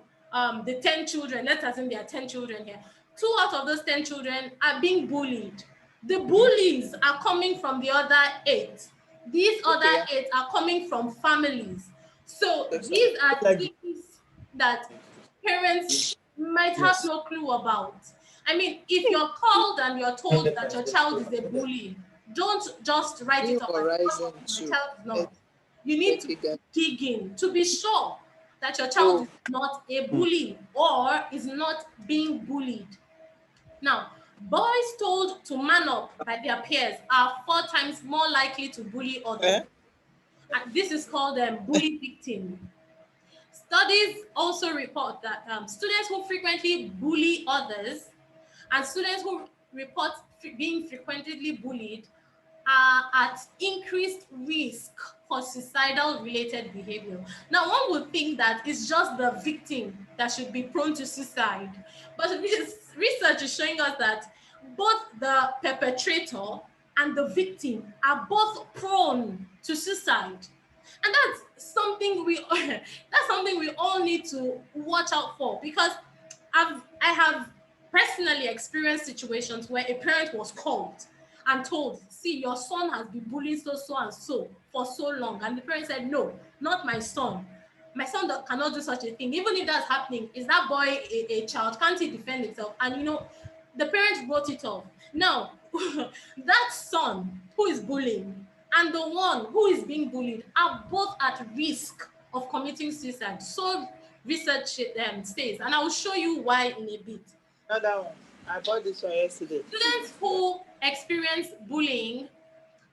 the 10 children, let's assume there are 10 children here, 2 out of those 10 children are being bullied. The bullies are coming from the other 8. These other 8 are coming from families. So these are things that parents might have no clue about. I mean, if you're called and you're told that your child is a bully, don't just write it off as the child is not. You need to dig in to be sure that your child is not a bully or is not being bullied. Now, boys told to man up by their peers are 4 times more likely to bully others. And this is called bully victim. Studies also report that students who frequently bully others and students who report being frequently bullied are at increased risk for suicidal related behavior. Now, one would think that it's just the victim that should be prone to suicide, but this research is showing us that both the perpetrator and the victim are both prone to suicide. And that's something we all need to watch out for, because I have personally experienced situations where a parent was called and told, see, your son has been bullying so and so for so long. And the parent said, no, not my son. My son cannot do such a thing. Even if that's happening, is that boy a child? Can't he defend himself? And the parents wrote it off. Now, that son who is bullying and the one who is being bullied are both at risk of committing suicide. So research says, and I will show you why in a bit. Another one. I bought this one yesterday. Students who experience bullying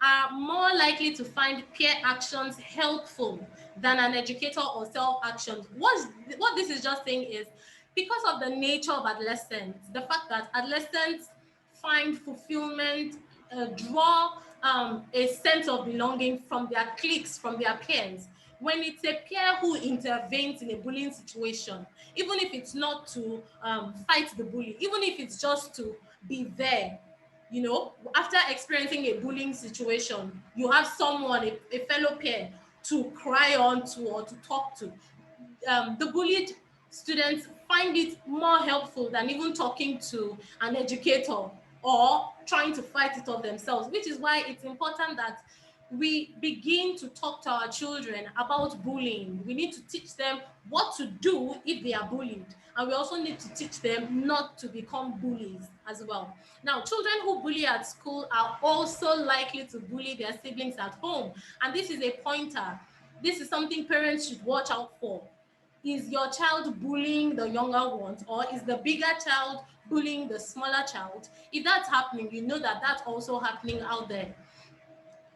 are more likely to find peer actions helpful than an educator or self-action. What this is just saying is, because of the nature of adolescents, the fact that adolescents find fulfillment, draw a sense of belonging from their cliques, from their peers. When it's a peer who intervenes in a bullying situation, even if it's not to fight the bully, even if it's just to be there, after experiencing a bullying situation, you have someone, a fellow peer, to cry on to or to talk to. The bullied students find it more helpful than even talking to an educator or trying to fight it off themselves, which is why it's important that we begin to talk to our children about bullying. We need to teach them what to do if they are bullied. And we also need to teach them not to become bullies as well. Now, children who bully at school are also likely to bully their siblings at home. And this is a pointer. This is something parents should watch out for. Is your child bullying the younger ones, or is the bigger child bullying the smaller child? If that's happening, you know that that's also happening out there.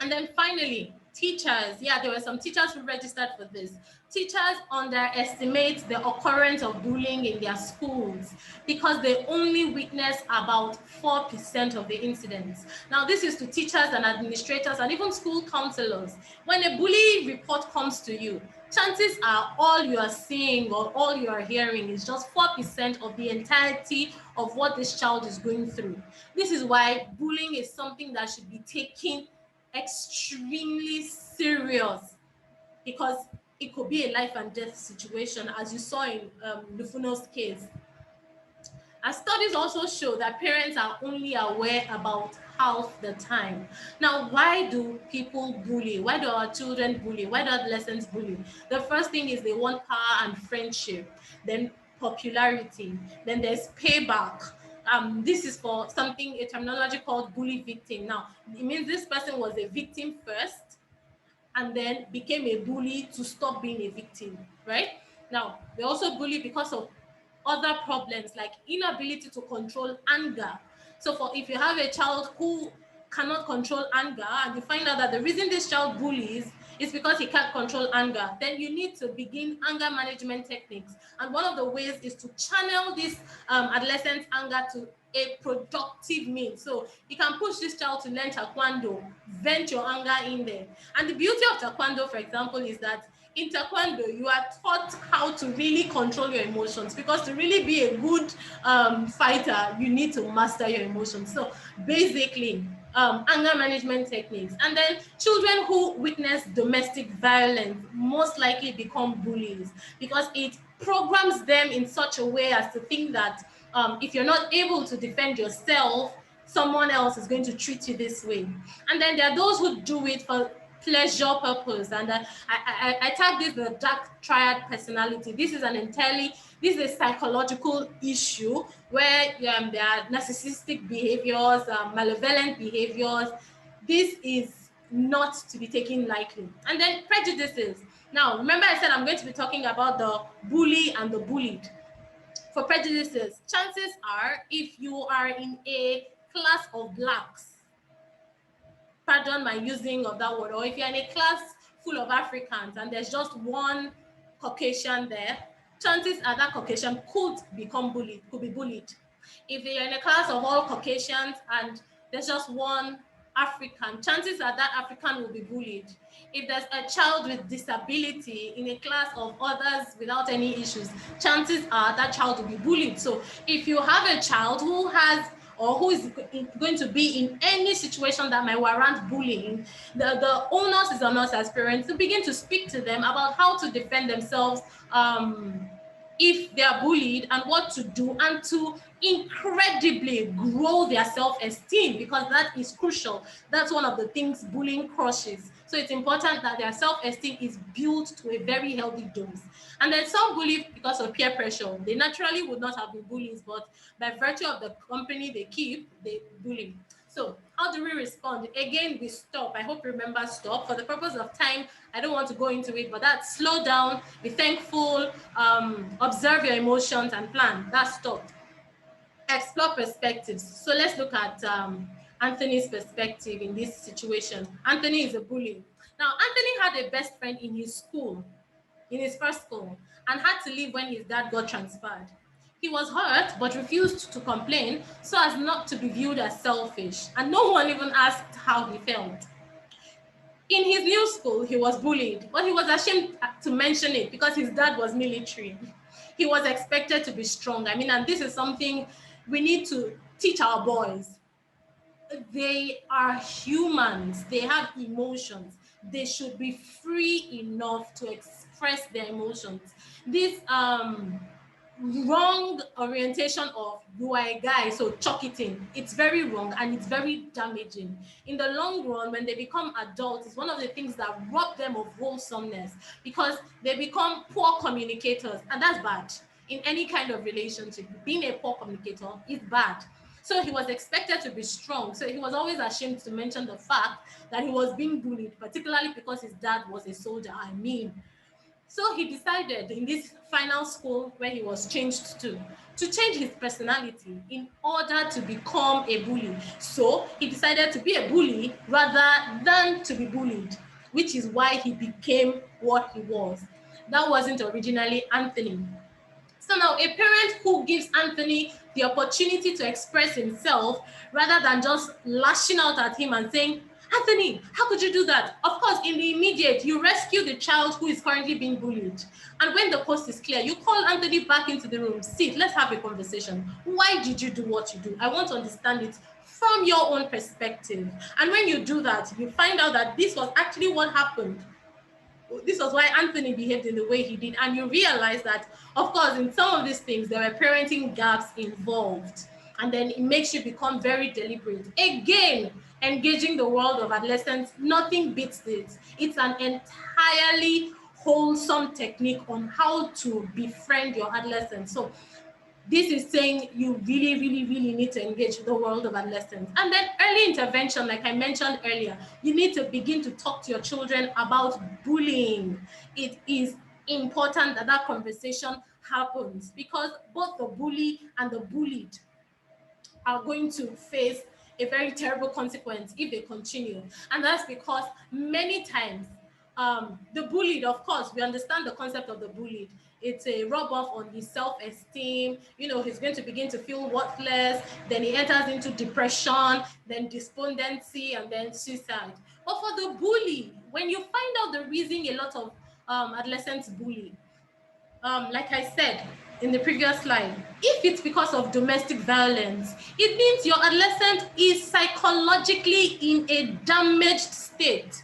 And then finally, teachers. Yeah, there were some teachers who registered for this. Teachers underestimate the occurrence of bullying in their schools because they only witness about 4% of the incidents. Now, this is to teachers and administrators and even school counselors. When a bully report comes to you, chances are all you are seeing or all you are hearing is just 4% of the entirety of what this child is going through. This is why bullying is something that should be taken extremely serious, because it could be a life and death situation, as you saw in Lufuno's case. And studies also show that parents are only aware about half the time. Now, why do people bully? Why do our children bully? Why do adolescents bully? The first thing is they want power and friendship, then popularity, then there's payback. This is for a terminology called bully victim. Now, it means this person was a victim first and then became a bully to stop being a victim, right? Now, they also bully because of other problems like inability to control anger. So if you have a child who cannot control anger and you find out that the reason this child bullies is because he can't control anger, then you need to begin anger management techniques. And one of the ways is to channel this adolescent anger to a productive means. So you can push this child to learn taekwondo, vent your anger in there. And the beauty of taekwondo, for example, is that in taekwondo, you are taught how to really control your emotions, because to really be a good fighter, you need to master your emotions. So basically, anger management techniques. And then children who witness domestic violence most likely become bullies, because it programs them in such a way as to think that if you're not able to defend yourself, someone else is going to treat you this way. And then there are those who do it for pleasure purpose, and I tag this the dark triad personality. This is a psychological issue where there are narcissistic behaviors, malevolent behaviors. This is not to be taken lightly. And then prejudices. Now, remember I said I'm going to be talking about the bully and the bullied. For prejudices, chances are, if you are in a class of blacks, pardon my using of that word, or if you're in a class full of Africans and there's just one Caucasian there, chances are that Caucasian could be bullied. If you're in a class of all Caucasians and there's just one African, chances are that African will be bullied. If there's a child with disability in a class of others without any issues, chances are that child will be bullied. So if you have a child who has or who is going to be in any situation that might warrant bullying, the onus is on us as parents to begin to speak to them about how to defend themselves if they are bullied, and what to do, and to incredibly grow their self-esteem, because that is crucial. That's one of the things bullying crushes. So it's important that their self-esteem is built to a very healthy dose. And then some bully because of peer pressure. They naturally would not have been bullies, but by virtue of the company they keep, they bully. So how do we respond? Again, we stop. I hope you remember stop. For the purpose of time, I don't want to go into it, but that's slow down, be thankful, observe your emotions and plan. That's stop. Explore perspectives. So let's look at Anthony's perspective in this situation. Anthony is a bully. Now, Anthony had a best friend in his school, in his first school, and had to leave when his dad got transferred. He was hurt but refused to complain so as not to be viewed as selfish, and no one even asked how he felt. In his new school, he was bullied, but he was ashamed to mention it because his dad was military. He was expected to be strong. I mean, and this is something we need to teach our boys. They are humans. They have emotions. They should be free enough to express their emotions. This wrong orientation of you are a guy, so chuck it in. It's very wrong and it's very damaging. In the long run, when they become adults, it's one of the things that rob them of wholesomeness, because they become poor communicators, and that's bad. In any kind of relationship, being a poor communicator is bad. So he was expected to be strong. So he was always ashamed to mention the fact that he was being bullied, particularly because his dad was a soldier. So he decided in this final school where he was changed to change his personality in order to become a bully. So he decided to be a bully rather than to be bullied, which is why he became what he was. That wasn't originally Anthony. So now a parent who gives Anthony the opportunity to express himself rather than just lashing out at him and saying, Anthony, how could you do that? Of course, in the immediate, you rescue the child who is currently being bullied. And when the coast is clear, you call Anthony back into the room. Sit, let's have a conversation. Why did you do what you do? I want to understand it from your own perspective. And when you do that, you find out that this was actually what happened. This was why Anthony behaved in the way he did. And you realize that, of course, in some of these things, there were parenting gaps involved. And then it makes you become very deliberate. Again, engaging the world of adolescents, nothing beats this. It's an entirely wholesome technique on how to befriend your adolescents. So this is saying you really, really, really need to engage the world of adolescents. And then early intervention, like I mentioned earlier, you need to begin to talk to your children about bullying. It is important that that conversation happens, because both the bully and the bullied are going to face a very terrible consequence if they continue. And that's because many times the bullied, of course, we understand the concept of the bullied. It's a rub off on his self-esteem. You know, he's going to begin to feel worthless. Then he enters into depression, then despondency, and then suicide. But for the bully, when you find out the reason a lot of adolescents bully? Like I said in the previous slide, if it's because of domestic violence, it means your adolescent is psychologically in a damaged state,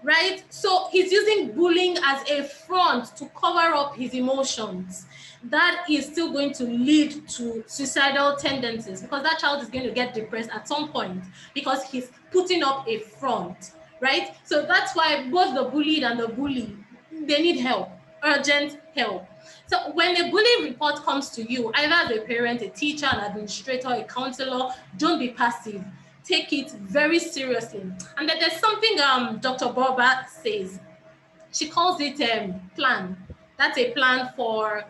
right? So he's using bullying as a front to cover up his emotions. That is still going to lead to suicidal tendencies, because that child is going to get depressed at some point because he's putting up a front, right? So that's why both the bullied and the bully, they need help, urgent help. So when a bully report comes to you, either as a parent, a teacher, an administrator, a counselor, don't be passive. Take it very seriously. And then there's something Dr. Borba says. She calls it plan. That's a plan for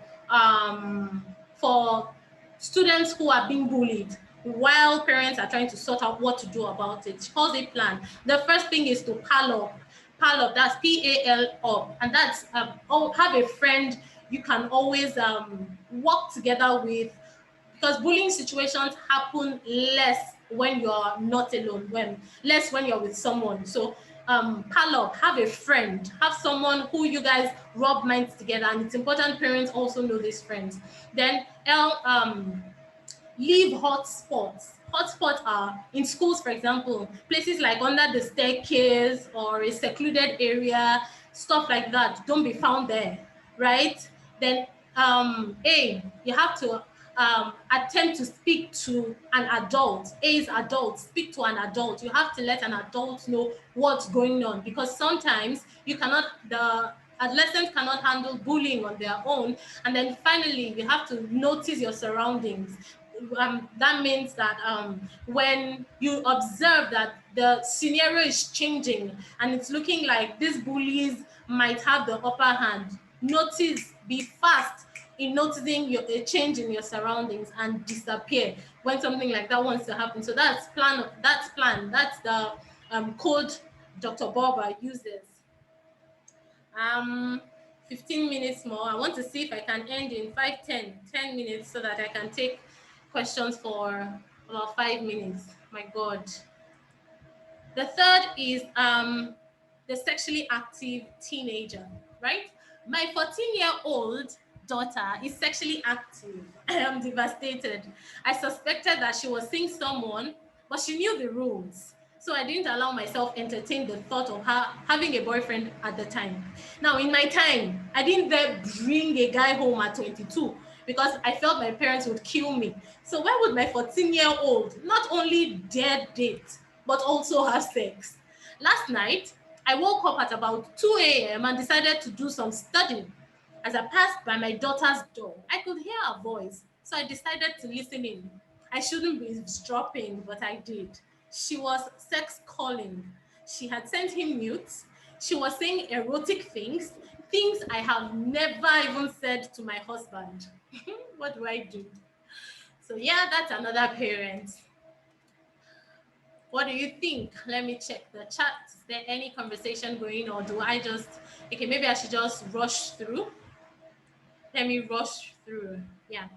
students who are being bullied while parents are trying to sort out what to do about it. She calls it plan. The first thing is to pal up. Pal up, that's P-A-L up. And that's have a friend you can always work together with, because bullying situations happen less when you're not alone, less when you're with someone. So pal up, have a friend, have someone who you guys rub minds together, and it's important parents also know these friends. Then leave hotspots. Hotspots are in schools, for example, places like under the staircase or a secluded area, stuff like that. Don't be found there, right? Then you have to attempt to speak to an adult. A is adult, speak to an adult. You have to let an adult know what's going on, because sometimes the adolescents cannot handle bullying on their own. And then finally, you have to notice your surroundings. That means that when you observe that the scenario is changing and it's looking like these bullies might have the upper hand, be fast in noticing a change in your surroundings and disappear when something like that wants to happen. So that's the code Dr. Borba uses. 15 minutes more. I want to see if I can end in 10 minutes so that I can take questions for about 5 minutes. My God. The third is the sexually active teenager, right? My 14-year-old daughter is sexually active. I am devastated. I suspected that she was seeing someone, but she knew the rules. So I didn't allow myself entertain the thought of her having a boyfriend at the time. Now, in my time, I didn't dare bring a guy home at 22 because I felt my parents would kill me. So why would my 14-year-old not only dare date, but also have sex? Last night, I woke up at about 2 a.m. and decided to do some studying. As I passed by my daughter's door, I could hear her voice, so I decided to listen in. I shouldn't be eavesdropping, but I did. She was sex calling. She had sent him mutes. She was saying erotic things I have never even said to my husband. What do I do? So yeah, that's another parent. What do you think? Let me check the chat. Is there any conversation going, or do I just, okay, maybe I should just rush through. Let me rush through. Yeah.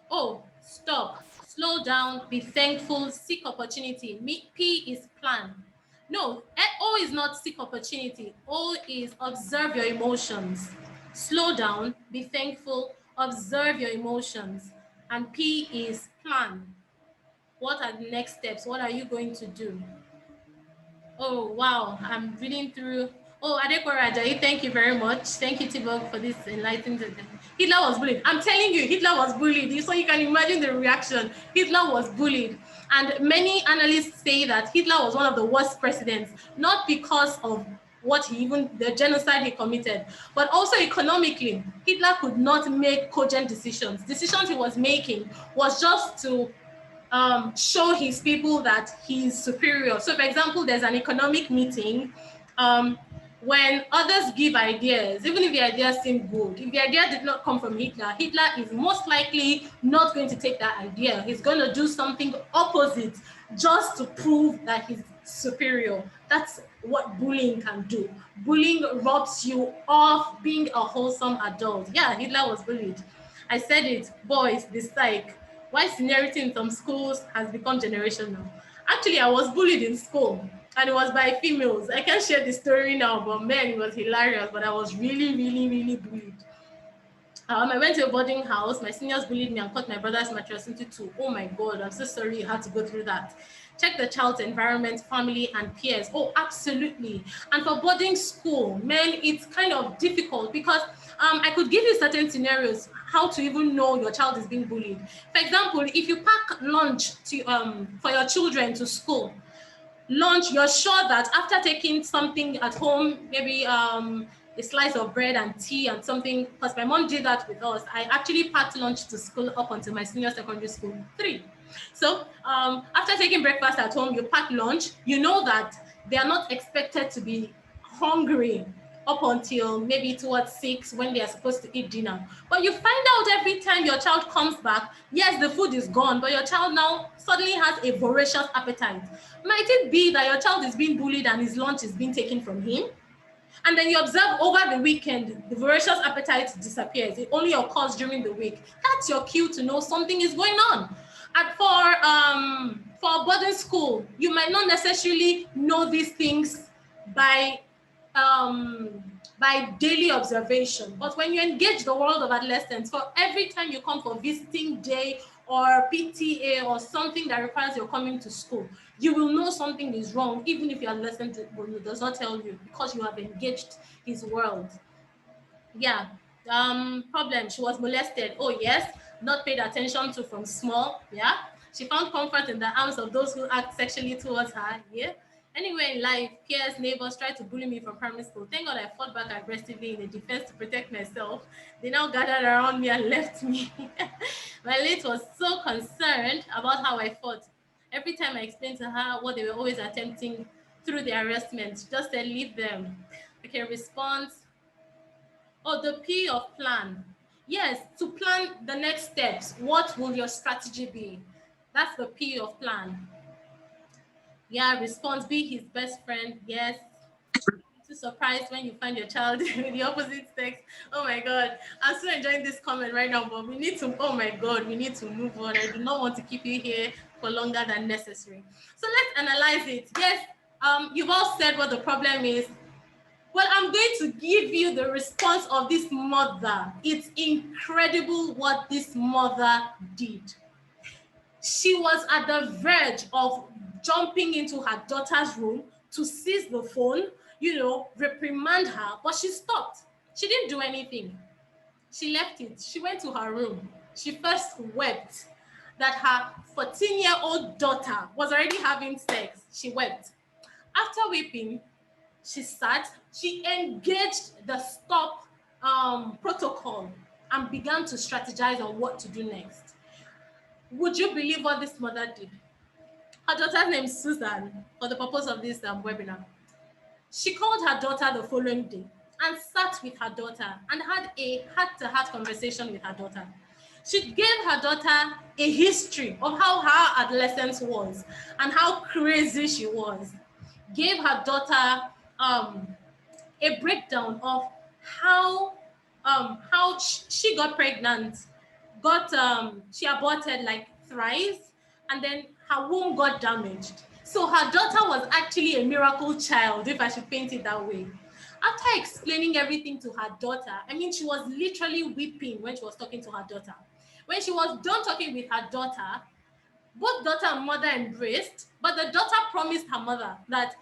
Oh, stop. Slow down. Be thankful. Seek opportunity. P is plan. No, O is not seek opportunity. O is observe your emotions. Slow down. Be thankful. Observe your emotions. And P is plan. What are the next steps? What are you going to do? Oh, wow. I'm reading through. Oh, Adekora Ajayi, thank you very much. Thank you, TBOG, for this enlightening. Hitler was bullied. I'm telling you, Hitler was bullied. So you can imagine the reaction. Hitler was bullied. And many analysts say that Hitler was one of the worst presidents, not because of the genocide he committed, but also economically. Hitler could not make cogent decisions. Decisions he was making was just to show his people that he's superior. So for example, there's an economic meeting. When others give ideas, even if the ideas seem good, if the idea did not come from Hitler, Hitler is most likely not going to take that idea. He's going to do something opposite just to prove that he's superior. That's what bullying can do. Bullying robs you of being a wholesome adult. Yeah, Hitler was bullied. I said it, boys, the psych. Why seniority in some schools has become generational. Actually, I was bullied in school. and it was by females. I can't share the story now, but man, it was hilarious. But I was really, really, really bullied. I went to a boarding house. My seniors bullied me and cut my brother's mattress into two. Oh my God, I'm so sorry you had to go through that. Check the child's environment, family, and peers. Oh, absolutely. And for boarding school, man, it's kind of difficult because I could give you certain scenarios how to even know your child is being bullied. For example, if you pack lunch to for your children to school, lunch, you're sure that after taking something at home, maybe a slice of bread and tea and something, because my mom did that with us. I actually packed lunch to school up until my senior secondary school 3. So after taking breakfast at home, you pack lunch, you know that they are not expected to be hungry up until maybe towards 6 when they are supposed to eat dinner. But you find out every time your child comes back, yes, the food is gone, but your child now suddenly has a voracious appetite. Might it be that your child is being bullied and his lunch is being taken from him? And then you observe over the weekend, the voracious appetite disappears. It only occurs during the week. That's your cue to know something is going on. And for boarding school, you might not necessarily know these things by daily observation. But when you engage the world of adolescents, for every time you come for visiting day or PTA or something that requires your coming to school, you will know something is wrong, even if your adolescent does not tell you, because you have engaged his world. Yeah. Problem, she was molested. Oh yes, not paid attention to from small. Yeah. She found comfort in the arms of those who act sexually towards her. Yeah. Anyway, in life, peers, neighbors tried to bully me from primary school. Thank God I fought back aggressively in a defense to protect myself. They now gathered around me and left me. My late was so concerned about how I fought. Every time I explained to her what they were always attempting through the harassment, she just said, leave them. Okay, response. Oh, the P of plan. Yes, to plan the next steps. What will your strategy be? That's the P of plan. Yeah, response, be his best friend. Yes. Too surprised when you find your child with the opposite sex. Oh my God. I'm so enjoying this comment right now, but we need to, oh my God, we need to move on. I do not want to keep you here for longer than necessary. So let's analyze it. Yes, you've all said what the problem is. Well, I'm going to give you the response of this mother. It's incredible what this mother did. She was at the verge of jumping into her daughter's room to seize the phone, reprimand her, but she stopped. She didn't do anything. She left it. She went to her room. She first wept that her 14-year-old daughter was already having sex. She wept. After weeping, she sat, she engaged the stop protocol and began to strategize on what to do next. Would you believe what this mother did? Her daughter's name is Susan, for the purpose of this webinar. She called her daughter the following day and sat with her daughter and had a heart-to-heart conversation with her daughter. She gave her daughter a history of how her adolescence was and how crazy she was. Gave her daughter a breakdown of how she got pregnant, she aborted like thrice, and then her womb got damaged. So her daughter was actually a miracle child, if I should paint it that way. After explaining everything to her daughter, she was literally weeping when she was talking to her daughter. When she was done talking with her daughter, both daughter and mother embraced, but the daughter promised her mother that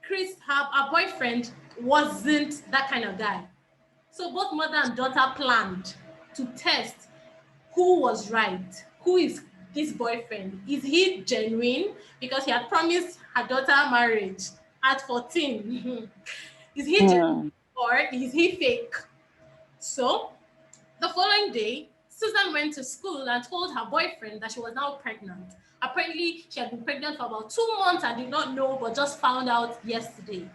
Chris, her boyfriend, wasn't that kind of guy. So both mother and daughter planned to test who was right. Who is this boyfriend? Is he genuine? Because he had promised her daughter marriage at 14. Is he genuine or is he fake? So the following day, Susan went to school and told her boyfriend that she was now pregnant. Apparently, she had been pregnant for about 2 months and did not know, but just found out yesterday.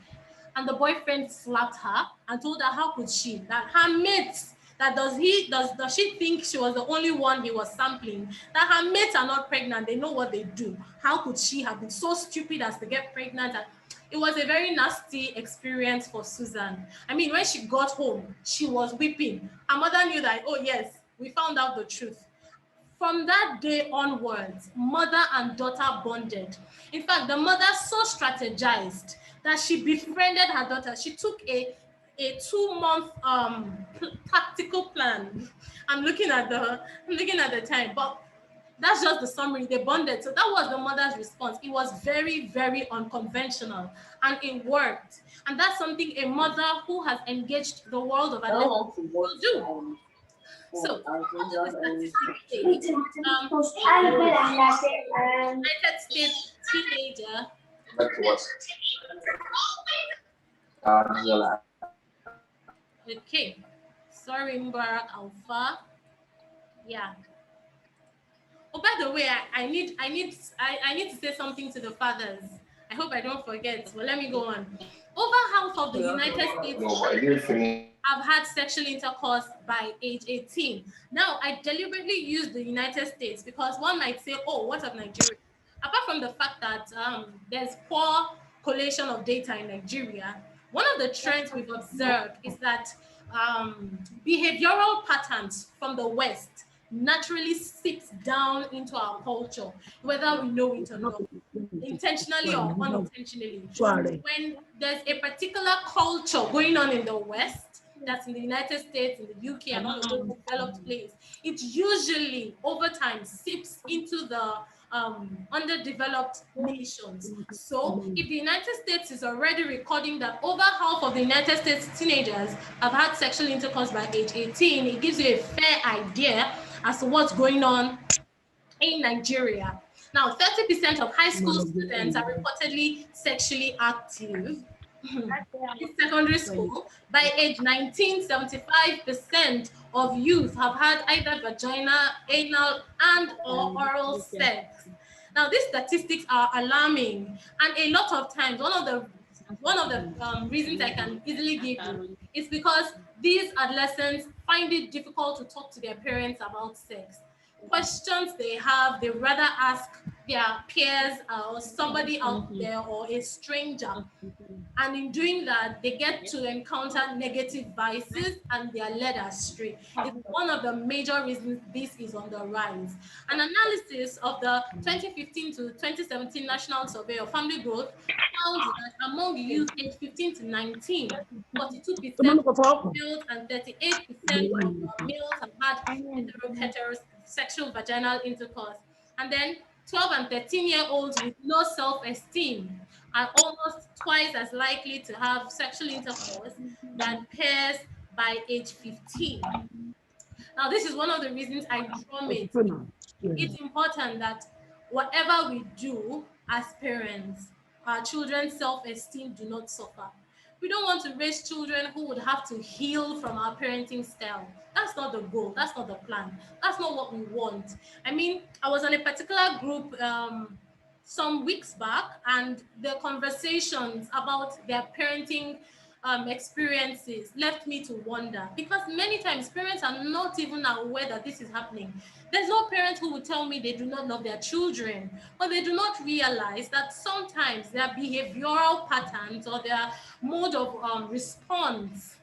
And the boyfriend slapped her and told her how could she, that her mates, that does she think she was the only one he was sampling, that her mates are not pregnant, they know what they do. How could she have been so stupid as to get pregnant? And it was a very nasty experience for Susan. When she got home, she was weeping. Her mother knew that, oh yes, we found out the truth. From that day onwards, mother and daughter bonded. In fact, the mother so strategized that she befriended her daughter. She took a 2-month tactical plan. I'm looking at the time, but that's just the summary. They bonded. So that was the mother's response. It was very, very unconventional, and it worked. And that's something a mother who has engaged the world of adolescence will do. So, what does the statistic say? United States teenager. Okay. Sorry, Mbarak Alpha. Yeah. Oh, by the way, I need to say something to the fathers. I hope I don't forget. Well, let me go on. Over half of the United States have had sexual intercourse by age 18. Now, I deliberately use the United States because one might say, oh, what of Nigeria? Apart from the fact that there's poor collation of data in Nigeria, one of the trends we've observed is that behavioral patterns from the West naturally seeps down into our culture, whether we know it or not, intentionally or unintentionally. When there's a particular culture going on in the West, that's in the United States, in the UK, and all of those developed places, it usually over time seeps into the underdeveloped nations. So if the United States is already recording that over half of the United States teenagers have had sexual intercourse by age 18, it gives you a fair idea as to what's going on in Nigeria. Now, 30% of high school students are reportedly sexually active in secondary school. By age 19, 75% of youth have had either vagina, anal, and or oral sex. Now, these statistics are alarming, and a lot of times, one of the reasons I can easily give you is because these adolescents find it difficult to talk to their parents about sex. Questions they have, they rather ask their peers or somebody out there or a stranger. And in doing that, they get to encounter negative biases and they are led astray. It's one of the major reasons this is on the rise. An analysis of the 2015 to 2017 National Survey of Family Growth found that among youth aged 15 to 19, 42% of males and 38% of males have had heterosexual vaginal intercourse. And then 12 and 13-year-olds with low self-esteem are almost twice as likely to have sexual intercourse than peers by age 15. Now, this is one of the reasons I drum it. It's important that whatever we do as parents, our children's self-esteem do not suffer. We don't want to raise children who would have to heal from our parenting style. That's not the goal. That's not the plan. That's not what we want. I mean, I was on a particular group some weeks back, and the conversations about their parenting experiences left me to wonder, because many times parents are not even aware that this is happening. There's no parent who would tell me they do not love their children, but they do not realize that sometimes their behavioral patterns or their mode of response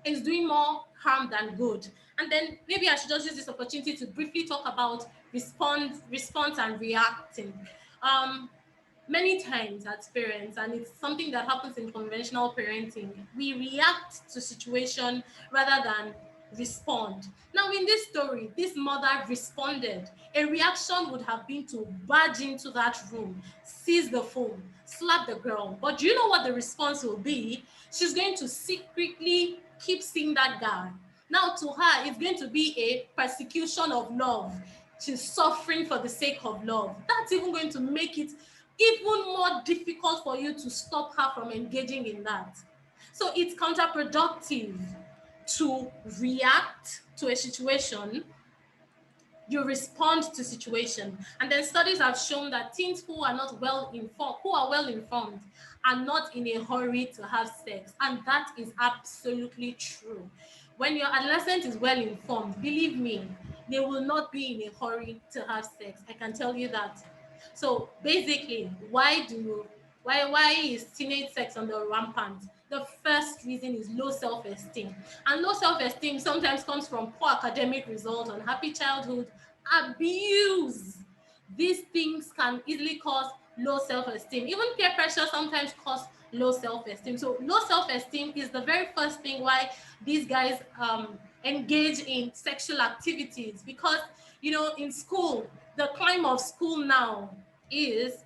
is doing more harm than good. And then maybe I should just use this opportunity to briefly talk about response and reacting. Many times as parents, and it's something that happens in conventional parenting, we react to situation rather than respond. Now, in this story, this mother responded. A reaction would have been to barge into that room, seize the phone, slap the girl. But do you know what the response will be? She's going to secretly keep seeing that guy. Now, to her, it's going to be a persecution of love. She's suffering for the sake of love. That's even going to make it even more difficult for you to stop her from engaging in that. So it's counterproductive to react to a situation. You respond to situation. And then studies have shown that teens who are well informed are not in a hurry to have sex. And that is absolutely true. When your adolescent is well informed, believe me, they will not be in a hurry to have sex. I can tell you that. So basically, why is teenage sex on the rampant? The first reason is low self-esteem. And low self-esteem sometimes comes from poor academic results, unhappy childhood, abuse. These things can easily cause low self-esteem. Even peer pressure sometimes cause low self-esteem. So low self-esteem is the very first thing why these guys engage in sexual activities, because in school, the climb of school now is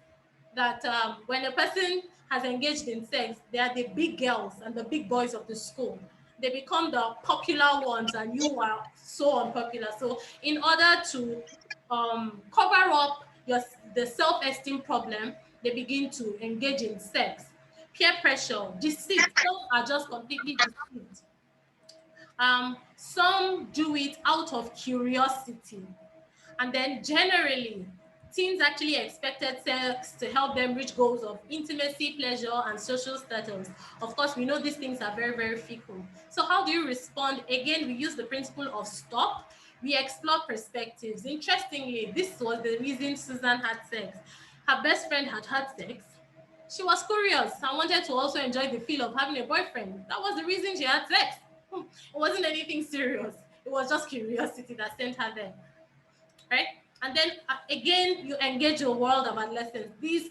that when a person has engaged in sex, they are the big girls and the big boys of the school. They become the popular ones, and you are so unpopular. So in order to cover up the self-esteem problem, they begin to engage in sex. Peer pressure, deceit. Some are just completely deceived. Some do it out of curiosity. And then generally, teens actually expected sex to help them reach goals of intimacy, pleasure, and social status. Of course, we know these things are very, very fickle. So how do you respond? Again, we use the principle of stop. We explore perspectives. Interestingly, this was the reason Susan had sex. Her best friend had sex. She was curious and wanted to also enjoy the feel of having a boyfriend. That was the reason she had sex. It wasn't anything serious. It was just curiosity that sent her there. Right? And then again, you engage your world of adolescence. This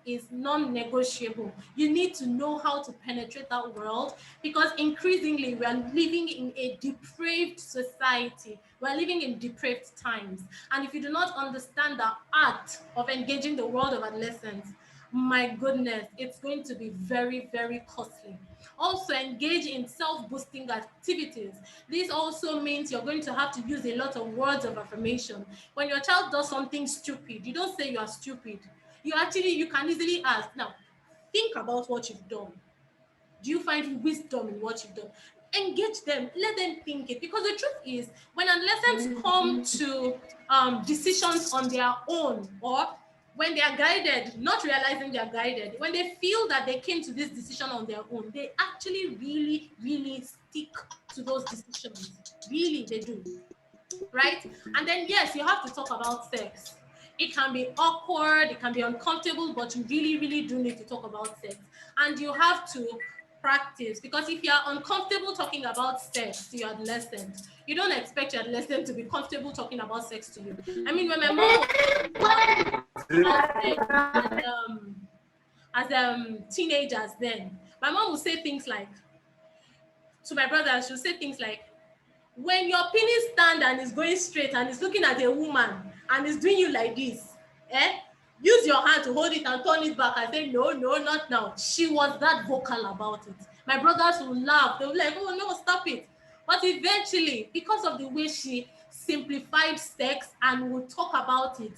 is non-negotiable. You need to know how to penetrate that world, because increasingly we are living in a depraved society. We're living in depraved times. And if you do not understand the art of engaging the world of adolescence, my goodness, it's going to be very, very costly. Also, engage in self-boosting activities. This also means you're going to have to use a lot of words of affirmation. When your child does something stupid, you don't say you are stupid. You can easily ask, now, think about what you've done. Do you find wisdom in what you've done? Engage them, let them think it. Because the truth is, when adolescents come to decisions on their own, or when they are guided, not realizing they are guided, when they feel that they came to this decision on their own, they actually really, really stick to those decisions. Really, they do. Right? And then, yes, you have to talk about sex. It can be awkward, it can be uncomfortable, but you really, really do need to talk about sex. And you have to practice, because if you are uncomfortable talking about sex to your adolescent, you don't expect your adolescent to be comfortable talking about sex to you. I mean, when my mom was as teenagers then, my mom would say things like, to my brother, she'll say things like, when your penis stand and is going straight and is looking at a woman and is doing you like this, use your hand to hold it and turn it back and say, no, not now. She was that vocal about it. My brothers would laugh. They would be like, oh, no, stop it. But eventually, because of the way she simplified sex and would talk about it,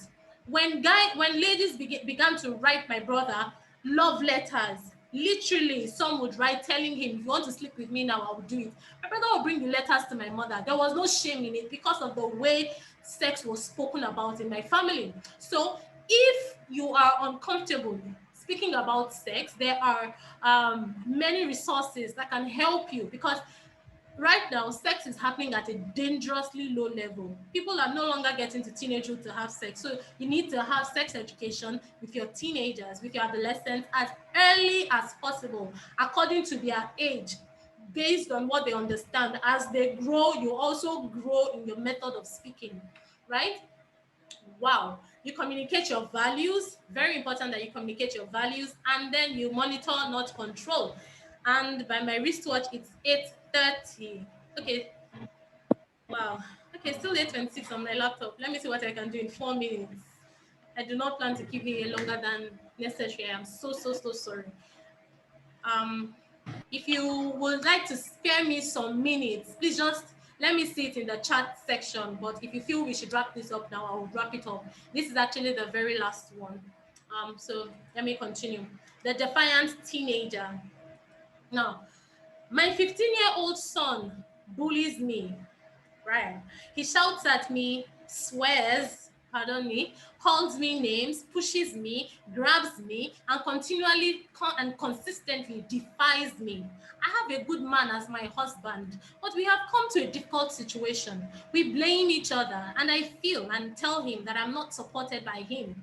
when ladies began to write my brother love letters, literally, some would write telling him, if you want to sleep with me now, I will do it. My brother would bring the letters to my mother. There was no shame in it because of the way sex was spoken about in my family. So if you are uncomfortable speaking about sex, there are many resources that can help you, because right now, sex is happening at a dangerously low level. People are no longer getting to teenagehood to have sex. So you need to have sex education with your teenagers, with your adolescents, as early as possible, according to their age, based on what they understand. As they grow, you also grow in your method of speaking, right? Wow. You communicate your values. Very important that you communicate your values, and then you monitor, not control. And by my wristwatch, it's 8:30. Okay. Wow. Okay, still 8:26 on my laptop. Let me see what I can do in 4 minutes. I do not plan to keep you here longer than necessary. I'm so sorry. If you would like to spare me some minutes, please just let me see it in the chat section. But if you feel we should wrap this up now, I will wrap it up. This is actually the very last one. So let me continue. The defiant teenager. Now, my 15-year-old son bullies me, right? He shouts at me, swears, pardon me, calls me names, pushes me, grabs me, and continually and consistently defies me. I have a good man as my husband, but we have come to a difficult situation. We blame each other, and I feel and tell him that I'm not supported by him.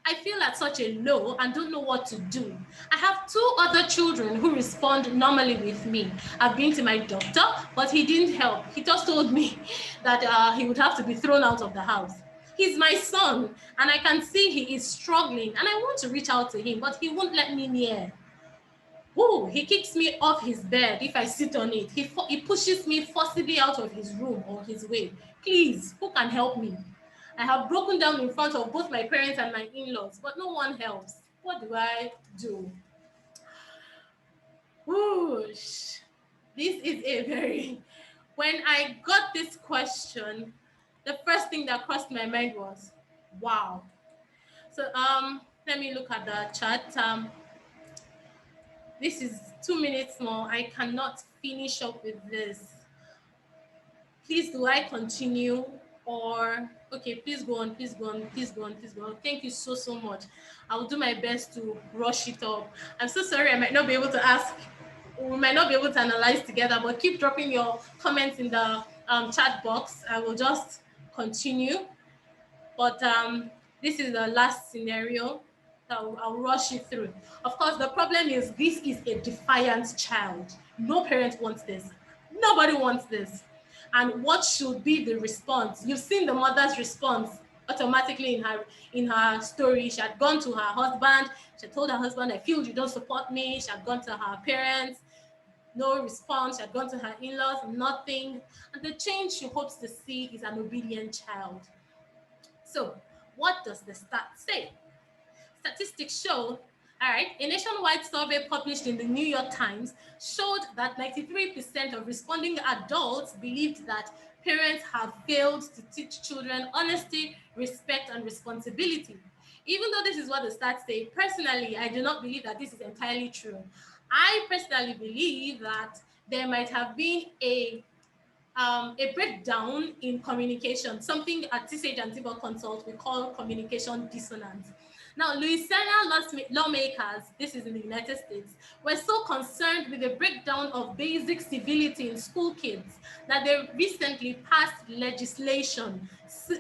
I feel at such a low and don't know what to do. I have 2 other children who respond normally with me. I've been to my doctor, but he didn't help. He just told me that he would have to be thrown out of the house. He's my son, and I can see he is struggling, and I want to reach out to him, but he won't let me near. Oh, he kicks me off his bed if I sit on it. He pushes me forcibly out of his room or his way. Please, who can help me? I have broken down in front of both my parents and my in-laws, but no one helps. What do I do? Whoosh. This is a very... When I got this question, the first thing that crossed my mind was, wow. So let me look at the chat. This is 2 minutes more. I cannot finish up with this. Please, do I continue or okay, please go on, please go on, please go on, please go on. Thank you so much. I'll do my best to rush it up. I'm so sorry I might not be able to ask, we might not be able to analyze together, but keep dropping your comments in the chat box. I will just continue. But this is the last scenario. I'll rush it through. Of course, the problem is this is a defiant child. No parent wants this. Nobody wants this. And what should be the response? You've seen the mother's response automatically in her story. She had gone to her husband. She had told her husband, I feel you don't support me. She had gone to her parents. No response. She had gone to her in-laws. Nothing. And the change she hopes to see is an obedient child. So what does the stats say? Statistics show, all right, a nationwide survey published in the New York Times showed that 93% of responding adults believed that parents have failed to teach children honesty, respect, and responsibility. Even though this is what the stats say, personally, I do not believe that this is entirely true. I personally believe that there might have been a breakdown in communication, something at TSAGEandTBOG Consult we call communication dissonance. Now, Louisiana lawmakers, this is in the United States, were so concerned with the breakdown of basic civility in school kids that they recently passed legislation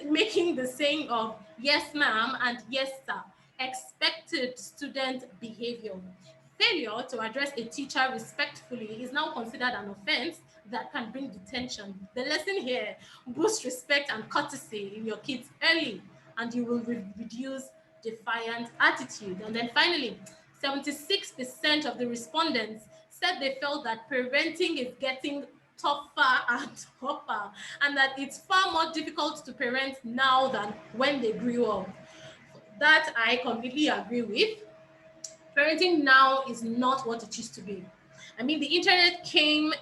making the saying of yes ma'am and yes sir expected student behavior. Failure to address a teacher respectfully is now considered an offense that can bring detention. The lesson here: boost respect and courtesy in your kids early, and you will reduce defiant attitude. And then finally, 76% of the respondents said they felt that parenting is getting tougher and tougher, and that it's far more difficult to parent now than when they grew up. That I completely agree with. Parenting now is not what it used to be. I mean, the internet came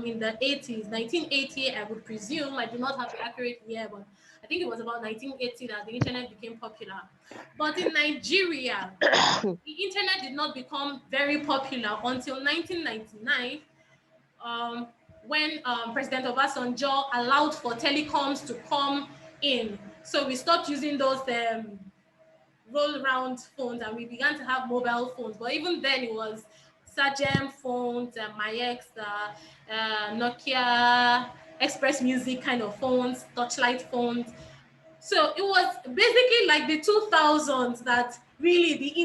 in the 80s, 1980, I would presume. I do not have the accurate year, but I think it was about 1980 that the internet became popular. But in Nigeria, the internet did not become very popular until 1999, when President Obasanjo allowed for telecoms to come in. So we stopped using those roll around phones and we began to have mobile phones. But even then it was Sagem phones, MyX, Nokia, Express Music kind of phones, touchlight phones. So it was basically like the 2000s that really the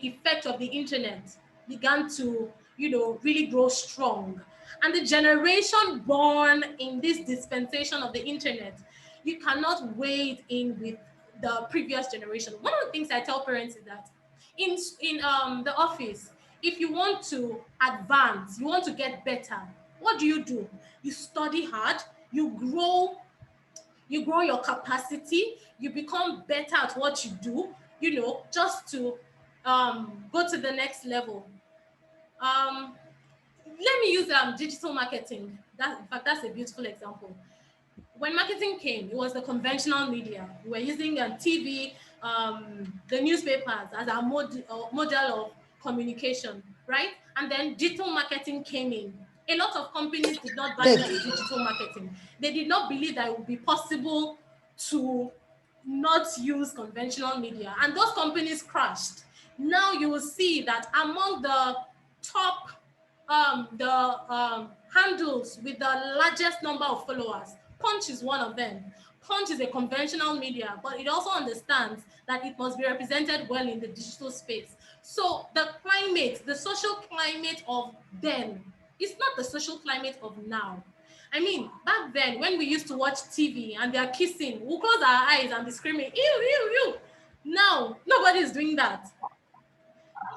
effect of the internet began to, really grow strong. And the generation born in this dispensation of the internet, you cannot wade in with the previous generation. One of the things I tell parents is that in the office, if you want to advance, you want to get better, what do? You study hard, you grow your capacity, you become better at what you do, just to go to the next level. Let me use digital marketing. In fact, that's a beautiful example. When marketing came, it was the conventional media. We were using TV, the newspapers as our model of communication, right? And then digital marketing came in. A lot of companies did not buy into digital marketing. They did not believe that it would be possible to not use conventional media, and those companies crashed. Now you will see that among the top handles with the largest number of followers, Punch is one of them. Punch is a conventional media, but it also understands that it must be represented well in the digital space. So the climate, the social climate of then is not the social climate of now. I mean, back then when we used to watch TV and they're kissing, we'll close our eyes and be screaming, ew, ew, ew. Now, nobody is doing that.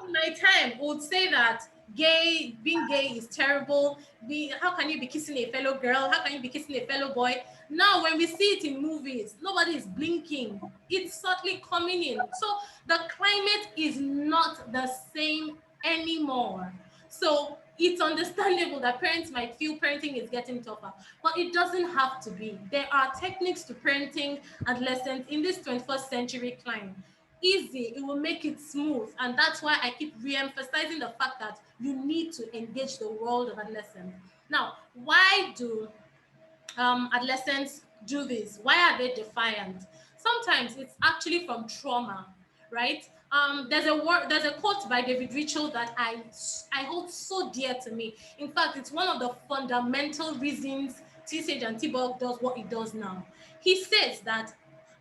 In my time, would say that being gay is terrible. How can you be kissing a fellow girl? How can you be kissing a fellow boy? Now, when we see it in movies, nobody is blinking. It's certainly coming in. So the climate is not the same anymore. So it's understandable that parents might feel parenting is getting tougher, but it doesn't have to be. There are techniques to parenting adolescents in this 21st century climate. Easy, it will make it smooth, and that's why I keep re-emphasizing the fact that you need to engage the world of adolescents. Now, why do adolescents do this? Why are they defiant? Sometimes it's actually from trauma, right? There's a quote by David Ritchell that I hold so dear to me. In fact, it's one of the fundamental reasons TSAGEandTBOG does what it does now. He says that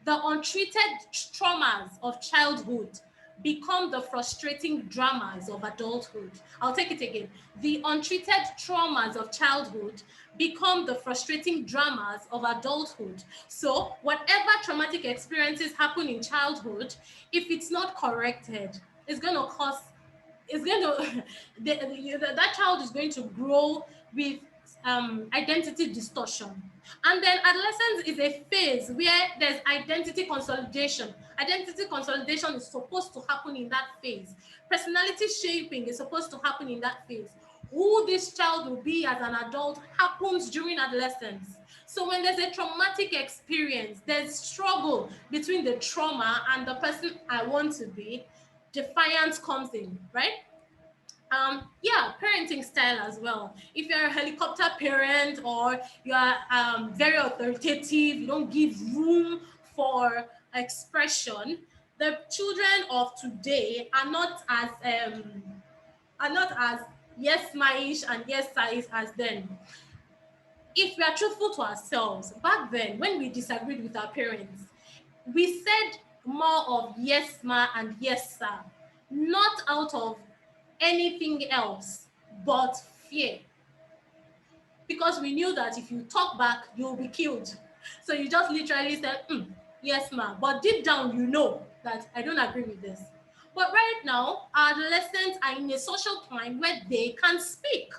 the untreated traumas of childhood become the frustrating dramas of adulthood. I'll take it again. The untreated traumas of childhood become the frustrating dramas of adulthood. So whatever traumatic experiences happen in childhood, if it's not corrected, it's going to cause, that child is going to grow with identity distortion. And then adolescence is a phase where there's identity consolidation. Identity consolidation is supposed to happen in that phase. Personality shaping is supposed to happen in that phase. Who this child will be as an adult happens during adolescence. So when there's a traumatic experience, there's struggle between the trauma and the person I want to be. Defiance comes in, right? Yeah, parenting style as well. If you're a helicopter parent or you are very authoritative, you don't give room for expression, the children of today are not as yes ma-ish and yes sir-ish as then. If we are truthful to ourselves, back then when we disagreed with our parents, we said more of yes ma and yes sir, not out of anything else but fear, because we knew that if you talk back you'll be killed. So you just literally said yes ma, but deep down you know that I don't agree with this. But right now adolescents are in a social climate where they can speak,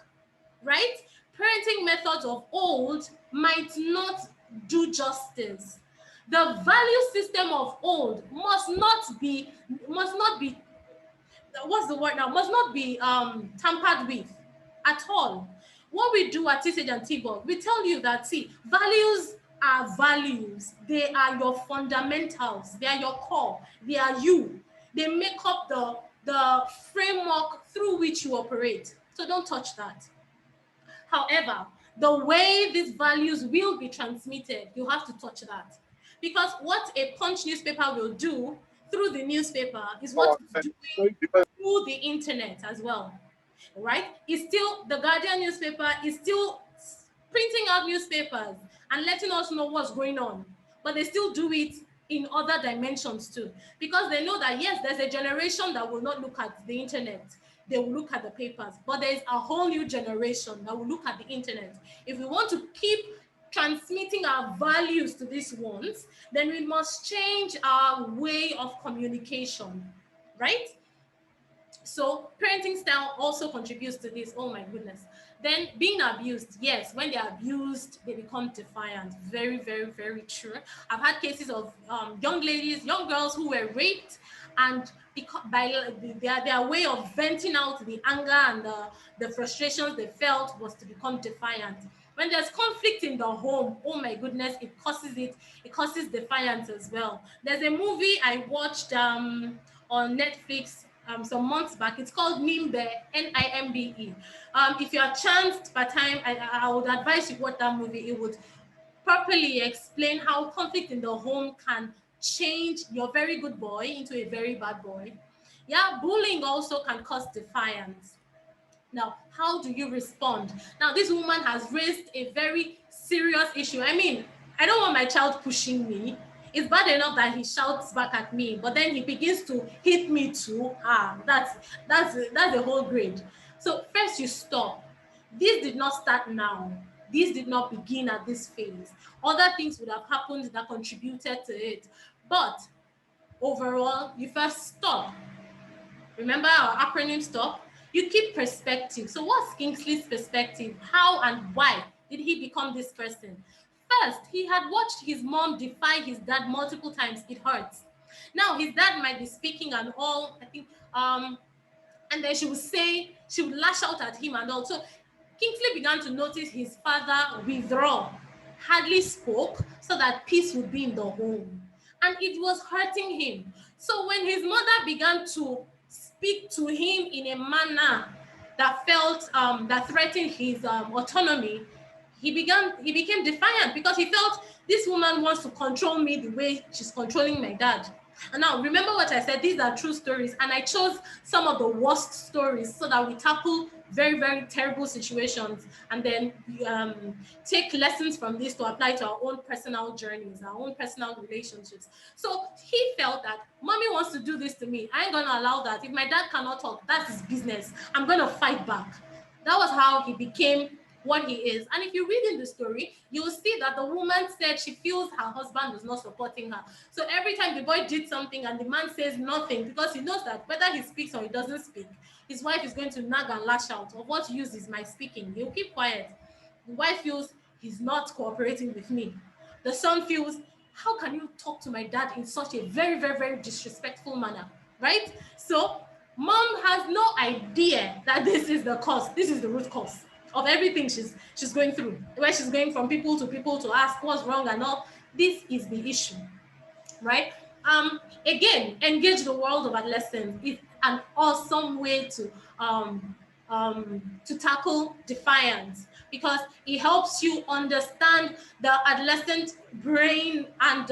right? Parenting methods of old might not do justice. The value system of old must not be what's the word now, must not be tampered with at all. What we do at TSAGEandTBOG, we tell you that, see, values are values. They are your fundamentals. They are your core. They are you. They make up the framework through which you operate. So don't touch that. However, the way these values will be transmitted, you have to touch that. Because what a Punch newspaper will do through the newspaper is what it's doing through the internet as well, right? It's still, the Guardian newspaper is still printing out newspapers and letting us know what's going on, but they still do it in other dimensions too, because they know that yes, there's a generation that will not look at the internet, they will look at the papers, but there's a whole new generation that will look at the internet. If we want to keep transmitting our values to these ones, then we must change our way of communication, right? So parenting style also contributes to this. Oh my goodness. Then being abused. Yes, when they're abused, they become defiant. Very, very, very true. I've had cases of young ladies, young girls who were raped, and by their way of venting out the anger and the frustrations they felt was to become defiant. When there's conflict in the home, oh my goodness, it causes defiance as well. There's a movie I watched on Netflix some months back. It's called Nimbe, Nimbe. If you are chanced by time, I would advise you watch that movie. It would properly explain how conflict in the home can change your very good boy into a very bad boy. Yeah, bullying also can cause defiance. Now, how do you respond? Now, this woman has raised a very serious issue. I mean, I don't want my child pushing me. It's bad enough that he shouts back at me, but then he begins to hit me too. That's the whole grade. So first you stop. This did not start now. This did not begin at this phase. Other things would have happened that contributed to it. But overall, you first stop. Remember our acronym STOP? You keep perspective. So what's Kingsley's perspective? How and why did he become this person? First, he had watched his mom defy his dad multiple times. It hurts. Now, his dad might be speaking and all, I think, and then she would lash out at him and all. So Kingsley began to notice his father withdraw, hardly spoke, so that peace would be in the home. And it was hurting him. So when his mother began to speak to him in a manner that that threatened his autonomy, he became defiant because he felt this woman wants to control me the way she's controlling my dad. And now remember what I said, these are true stories, and I chose some of the worst stories so that we tackle very, very terrible situations and then take lessons from this to apply to our own personal journeys, our own personal relationships. So he felt that mommy wants to do this to me. I ain't gonna allow that. If my dad cannot talk, that's his business. I'm gonna fight back. That was how he became what he is. And if you read in the story, you will see that the woman said she feels her husband was not supporting her. So every time the boy did something and the man says nothing, because he knows that whether he speaks or he doesn't speak, his wife is going to nag and lash out. Of what use is my speaking? He'll keep quiet. The wife feels he's not cooperating with me. The son feels, how can you talk to my dad in such a very, very, very disrespectful manner, right? So mom has no idea that this is the cause. This is the root cause of everything she's going through, where she's going from people to ask what's wrong and all. This is the issue, right? Again, engage the world of adolescence is an awesome way to tackle defiance, because it helps you understand the adolescent brain and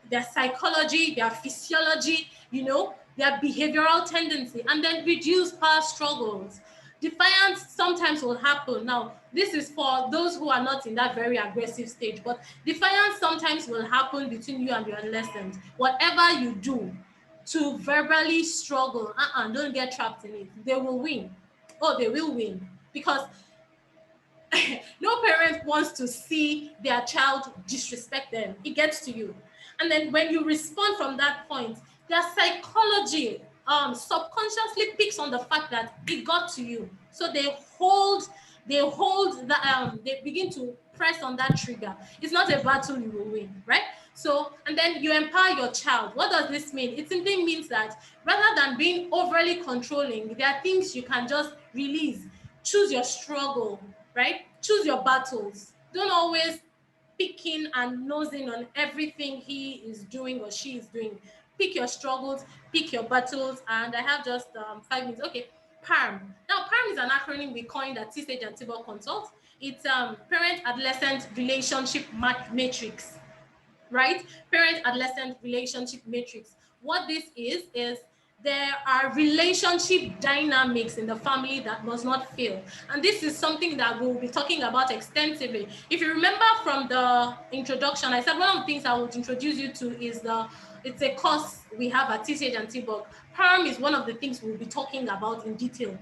their psychology, their physiology, their behavioral tendency, and then reduce power struggles. Defiance sometimes will happen. Now, this is for those who are not in that very aggressive stage, but defiance sometimes will happen between you and your adolescent. Whatever you do to verbally struggle, don't get trapped in it. They will win. Oh, they will win. Because no parent wants to see their child disrespect them. It gets to you. And then when you respond from that point, their psychology subconsciously picks on the fact that it got to you. So they begin to press on that trigger. It's not a battle you will win, right? So, and then you empower your child. What does this mean? It simply means that rather than being overly controlling, there are things you can just release. Choose your struggle, right? Choose your battles. Don't always picking and nosing on everything he is doing or she is doing. Pick your struggles, pick your battles, and I have just 5 minutes. Okay, PARM. Now, PARM is an acronym we coined at TSAGEandTBOG Consult. It's parent-adolescent relationship matrix, right? Parent-adolescent relationship matrix. What this is there are relationship dynamics in the family that must not fail. And this is something that we'll be talking about extensively. If you remember from the introduction, I said one of the things I would introduce you to is it's a course we have at TSAGEandTBOG. PARM is one of the things we'll be talking about in detail.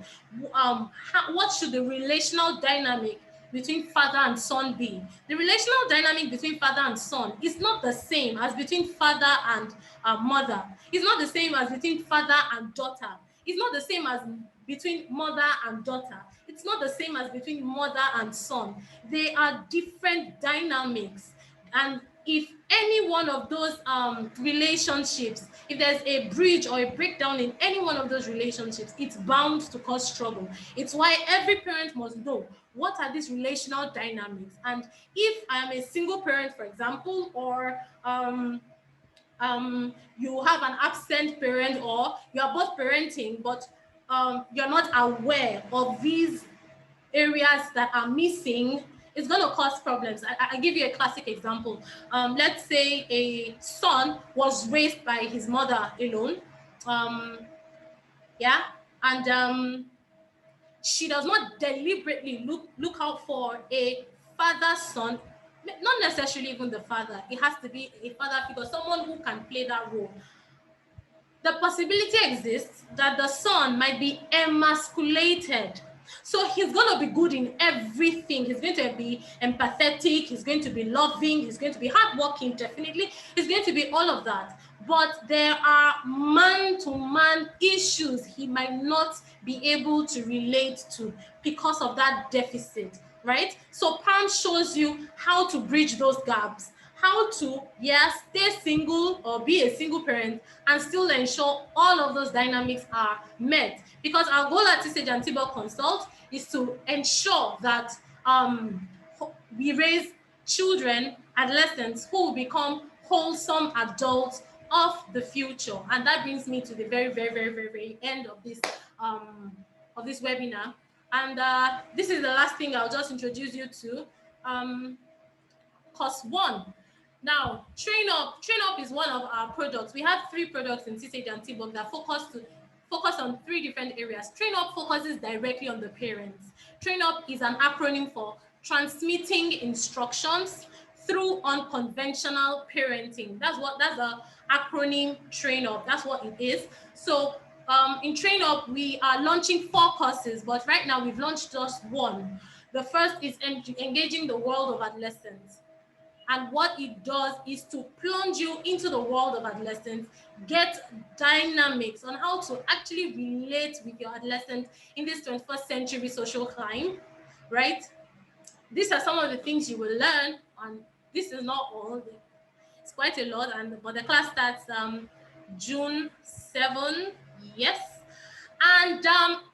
What should the relational dynamic between father and son be? The relational dynamic between father and son is not the same as between father and mother. It's not the same as between father and daughter. It's not the same as between mother and daughter. It's not the same as between mother and son. They are different dynamics. And if any one of those relationships, if there's a breach or a breakdown in any one of those relationships, it's bound to cause trouble. It's why every parent must know what are these relational dynamics. And if I'm a single parent, for example, or you have an absent parent, or you are both parenting, but you're not aware of these areas that are missing, it's going to cause problems. I give you a classic example. Let's say a son was raised by his mother alone. And she does not deliberately look out for a father-son not necessarily even the father. It has to be a father figure, someone who can play that role. The possibility exists that the son might be emasculated. So he's going to be good in everything. He's going to be empathetic. He's going to be loving. He's going to be hardworking, definitely. He's going to be all of that. But there are man-to-man issues he might not be able to relate to because of that deficit, right? So Pam shows you how to bridge those gaps, how to, stay single or be a single parent and still ensure all of those dynamics are met. Because our goal at TSAGEandTBOG Consult is to ensure that we raise children, adolescents who will become wholesome adults of the future. And that brings me to the very, very, very, very, very end of this webinar. And this is the last thing I'll just introduce you to. Course 1. Now, Train Up is one of our products. We have 3 products in TSAGEandTBOG that focus on 3 different areas. Train Up focuses directly on the parents. Train Up is an acronym for transmitting instructions through unconventional parenting. That's the acronym Train Up. That's what it is. So in Train Up, we are launching 4 courses, but right now we've launched just 1. The first is engaging the world of adolescents. And what it does is to plunge you into the world of adolescence, get dynamics on how to actually relate with your adolescent in this 21st century social climb, right? These are some of the things you will learn, and this is not all. It's quite a lot, but the class starts June 7, yes. And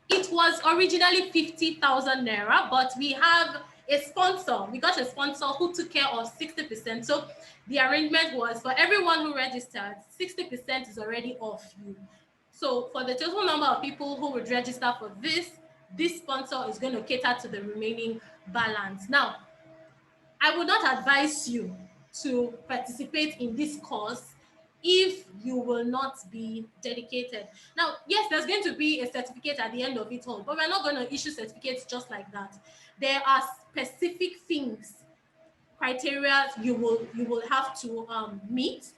it was originally 50,000 naira, but we have a sponsor. We got a sponsor who took care of 60%. So the arrangement was for everyone who registered, 60% is already off you. So for the total number of people who would register for this sponsor is going to cater to the remaining balance. Now, I would not advise you to participate in this course if you will not be dedicated. Now, yes, there's going to be a certificate at the end of it all, but we're not going to issue certificates just like that. There are specific things, criteria you will have to meet,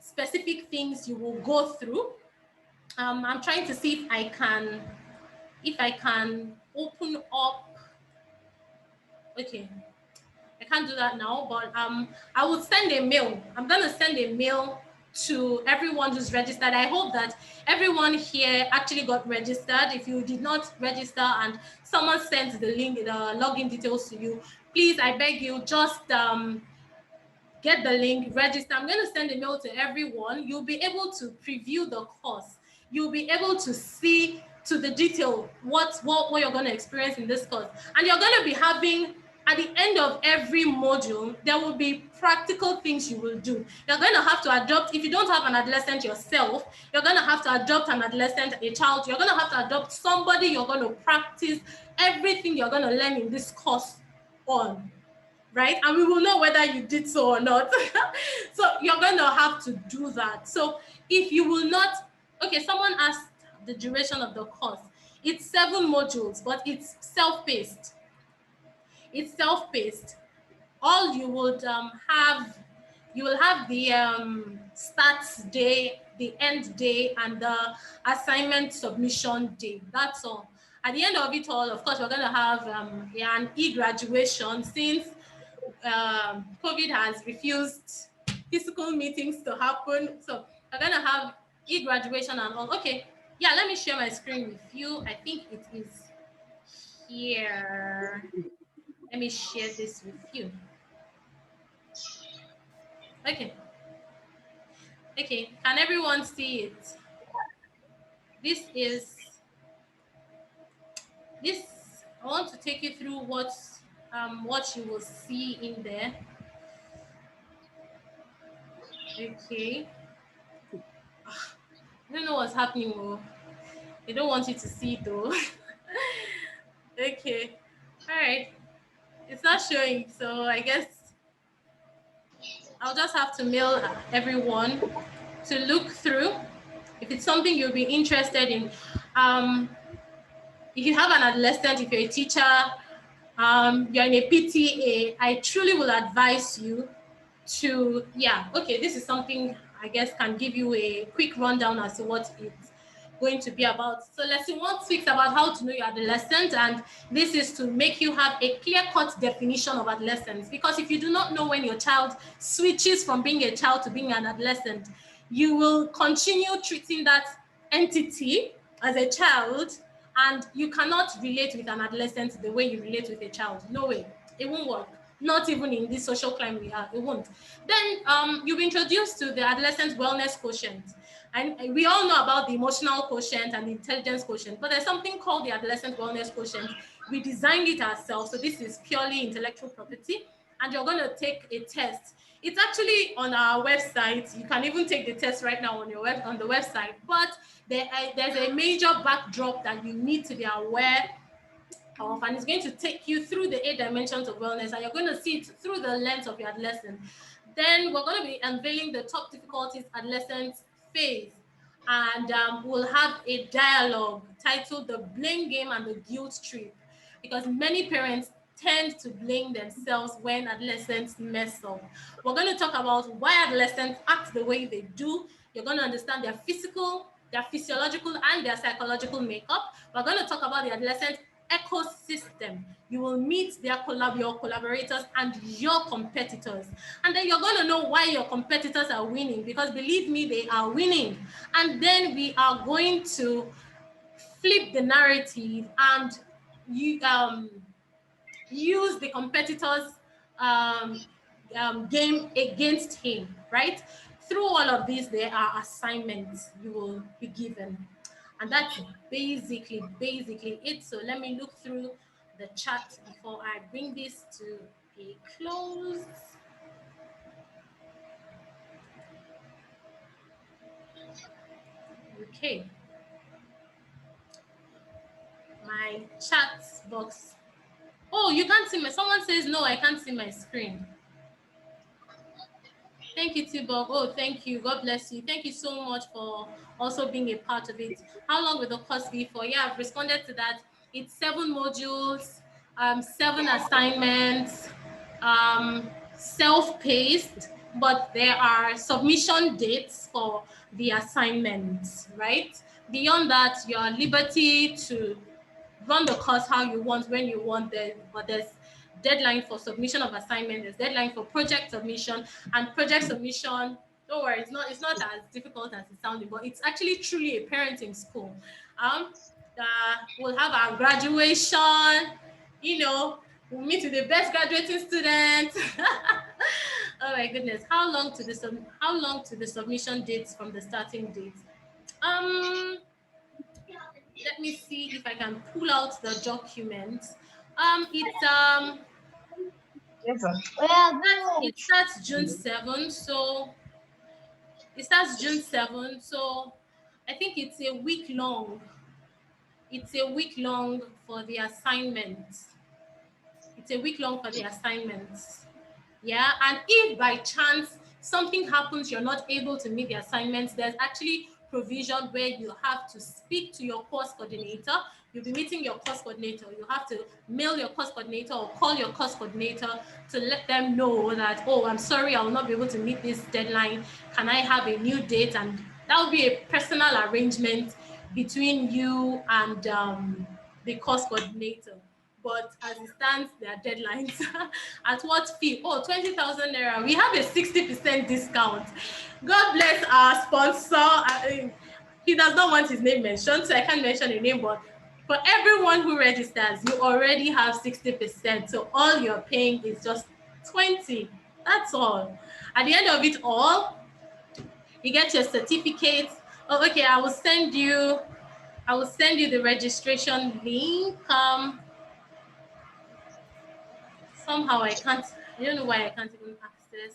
specific things you will go through. I'm trying to see if I can open up. Okay, I can't do that now, but I will send a mail. I'm going to send a mail to everyone who's registered. I hope that everyone here actually got registered. If you did not register and someone sent the link, the login details to you, please, I beg you, just get the link, register. I'm going to send a mail to everyone. You'll be able to preview the course. You'll be able to see to the detail what you're going to experience in this course. And you're going to be having, at the end of every module, there will be practical things you will do. You're going to have to adopt, if you don't have an adolescent yourself, you're going to have to adopt an adolescent, a child. You're going to have to adopt somebody you're going to practice everything you're going to learn in this course on, right? And we will know whether you did so or not. So you're going to have to do that. So if you will not, okay, someone asked the duration of the course. It's 7 modules, but it's self-paced. It's self-paced. All you would you will have the start day, the end day, and the assignment submission day. That's all. At the end of it all, of course, we're going to have an e-graduation since COVID has refused physical meetings to happen. So we're going to have e-graduation and all. Okay, yeah, let me share my screen with you. I think it is here. Let me share this with you. Okay. Okay, can everyone see it? I want to take you through what you will see in there. Okay. I don't know what's happening, though. They don't want you to see, though. Okay. All right. It's not showing, so I guess I'll just have to mail everyone to look through. If it's something you'll be interested in, if you have an adolescent, if you're a teacher, you're in a PTA, I truly will advise you to, this is something I guess can give you a quick rundown as to what it's going to be about. So lesson 1 speaks about how to know your adolescent, and this is to make you have a clear-cut definition of adolescence, because if you do not know when your child switches from being a child to being an adolescent, you will continue treating that entity as a child, and you cannot relate with an adolescent the way you relate with a child. No way. It won't work. Not even in this social climate we are. It won't. Then you'll be introduced to the adolescent wellness quotient. And we all know about the emotional quotient and the intelligence quotient, but there's something called the adolescent wellness quotient. We designed it ourselves, so this is purely intellectual property, and you're going to take a test. It's actually on our website. You can even take the test right now on the website, but there's a major backdrop that you need to be aware of, and it's going to take you through the 8 dimensions of wellness, and you're going to see it through the lens of your adolescent. Then we're going to be unveiling the top difficulties adolescents face, and we'll have a dialogue titled The Blame Game and the Guilt Trip, because many parents tend to blame themselves when adolescents mess up. We're going to talk about why adolescents act the way they do. You're going to understand their physical, their physiological, and their psychological makeup. We're going to talk about the adolescent ecosystem. You will meet your collaborators and your competitors, and then you're going to know why your competitors are winning, because believe me, they are winning. And then we are going to flip the narrative and use the competitors game against him, right? Through all of these, there are assignments you will be given. And that's basically it. So let me look through the chat before I bring this to a close. Okay. My chat box. Oh, you can't see me. Someone says, no, I can't see my screen. Thank you, TBOG. Oh, thank you. God bless you. Thank you so much for also being a part of it. How long will the course be for? Yeah, I've responded to that. It's 7 modules, 7 assignments, self-paced, but there are submission dates for the assignments, right? Beyond that, you're at liberty to run the course how you want, when you want, but there's deadline for submission of assignment, there's deadline for project submission, and project submission, don't worry, it's not as difficult as it's sounding, but it's actually truly a parenting school. We'll have our graduation, we'll meet with the best graduating students. Oh my goodness, how long to the submission dates from the starting date? Let me see if I can pull out the document. It starts June 7, so I think it's a week long. It's a week long for the assignments. Yeah, and if by chance something happens, you're not able to meet the assignments, there's actually provision where you have to speak to your course coordinator. You'll be meeting your course coordinator. You have to mail your course coordinator or call your course coordinator to let them know that, oh, I'm sorry, I will not be able to meet this deadline. Can I have a new date? And that will be a personal arrangement between you and the course coordinator. But as it stands, there are deadlines. At what fee? Oh, 20,000 naira. We have a 60% discount. God bless our sponsor. He does not want his name mentioned, so I can't mention a name, but for everyone who registers, you already have 60%. So all you're paying is just 20. That's all. At the end of it all, you get your certificate. Oh, okay, I will send you the registration link. Somehow I don't know why I can't even access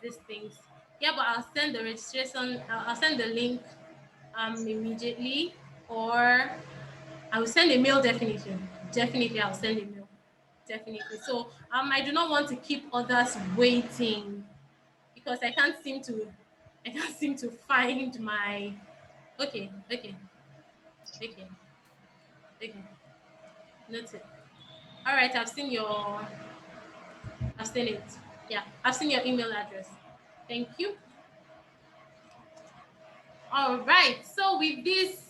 these things. Yeah, but I'll send the registration, I'll send the link immediately, or I will send a mail definitely. Definitely I'll send a mail. Definitely. So I do not want to keep others waiting, because I can't seem to find my okay. Noted. All right, I've seen it. Yeah, I've seen your email address. Thank you. All right, so with this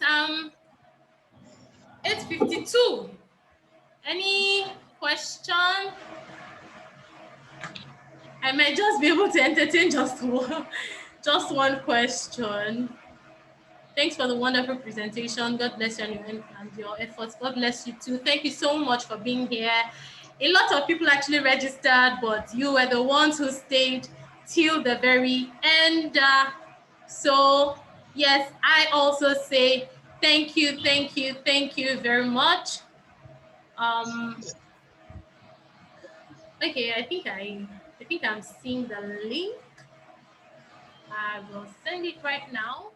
8:52, any question? I might just be able to entertain just one question. Thanks for the wonderful presentation. God bless you and your efforts. God bless you too. Thank you so much for being here. A lot of people actually registered, but you were the ones who stayed till the very end. So yes, I also say thank you very much. Okay, I think I'm seeing the link. I will send it right now.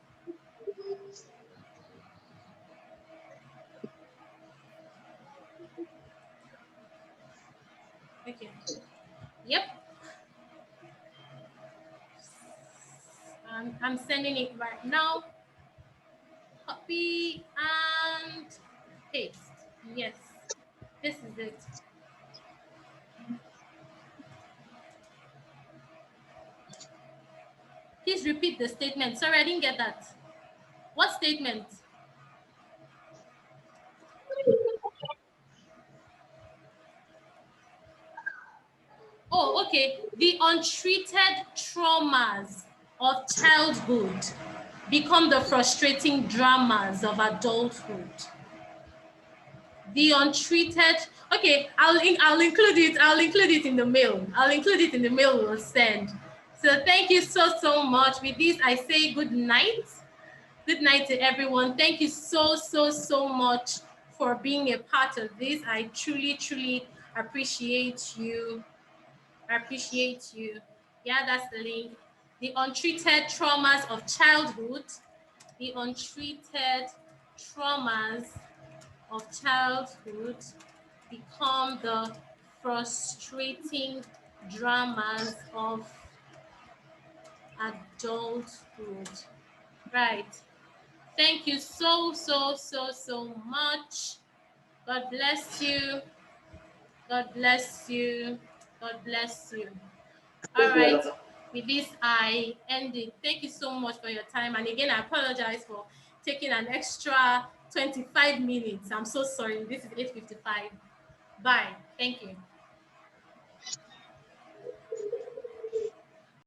Okay. Yep. I'm sending it right now. Copy and paste. Yes, this is it. Please repeat the statement. Sorry, I didn't get that. What statement? Oh, okay. The untreated traumas of childhood become the frustrating dramas of adulthood. The untreated. Okay, I'll include it. I'll include it in the mail. I'll include it in the mail we'll send. So thank you so much. With this, I say good night. Good night to everyone. Thank you so much for being a part of this. I truly appreciate you. I appreciate you. Yeah, that's the link. The untreated traumas of childhood. The untreated traumas of childhood become the frustrating dramas of adulthood. Right. Thank you so much. God bless you. God bless you. God bless you. All right. With this, I end it. Thank you so much for your time. And again, I apologize for taking an extra 25 minutes. I'm so sorry. This is 8:55. Bye. Thank you.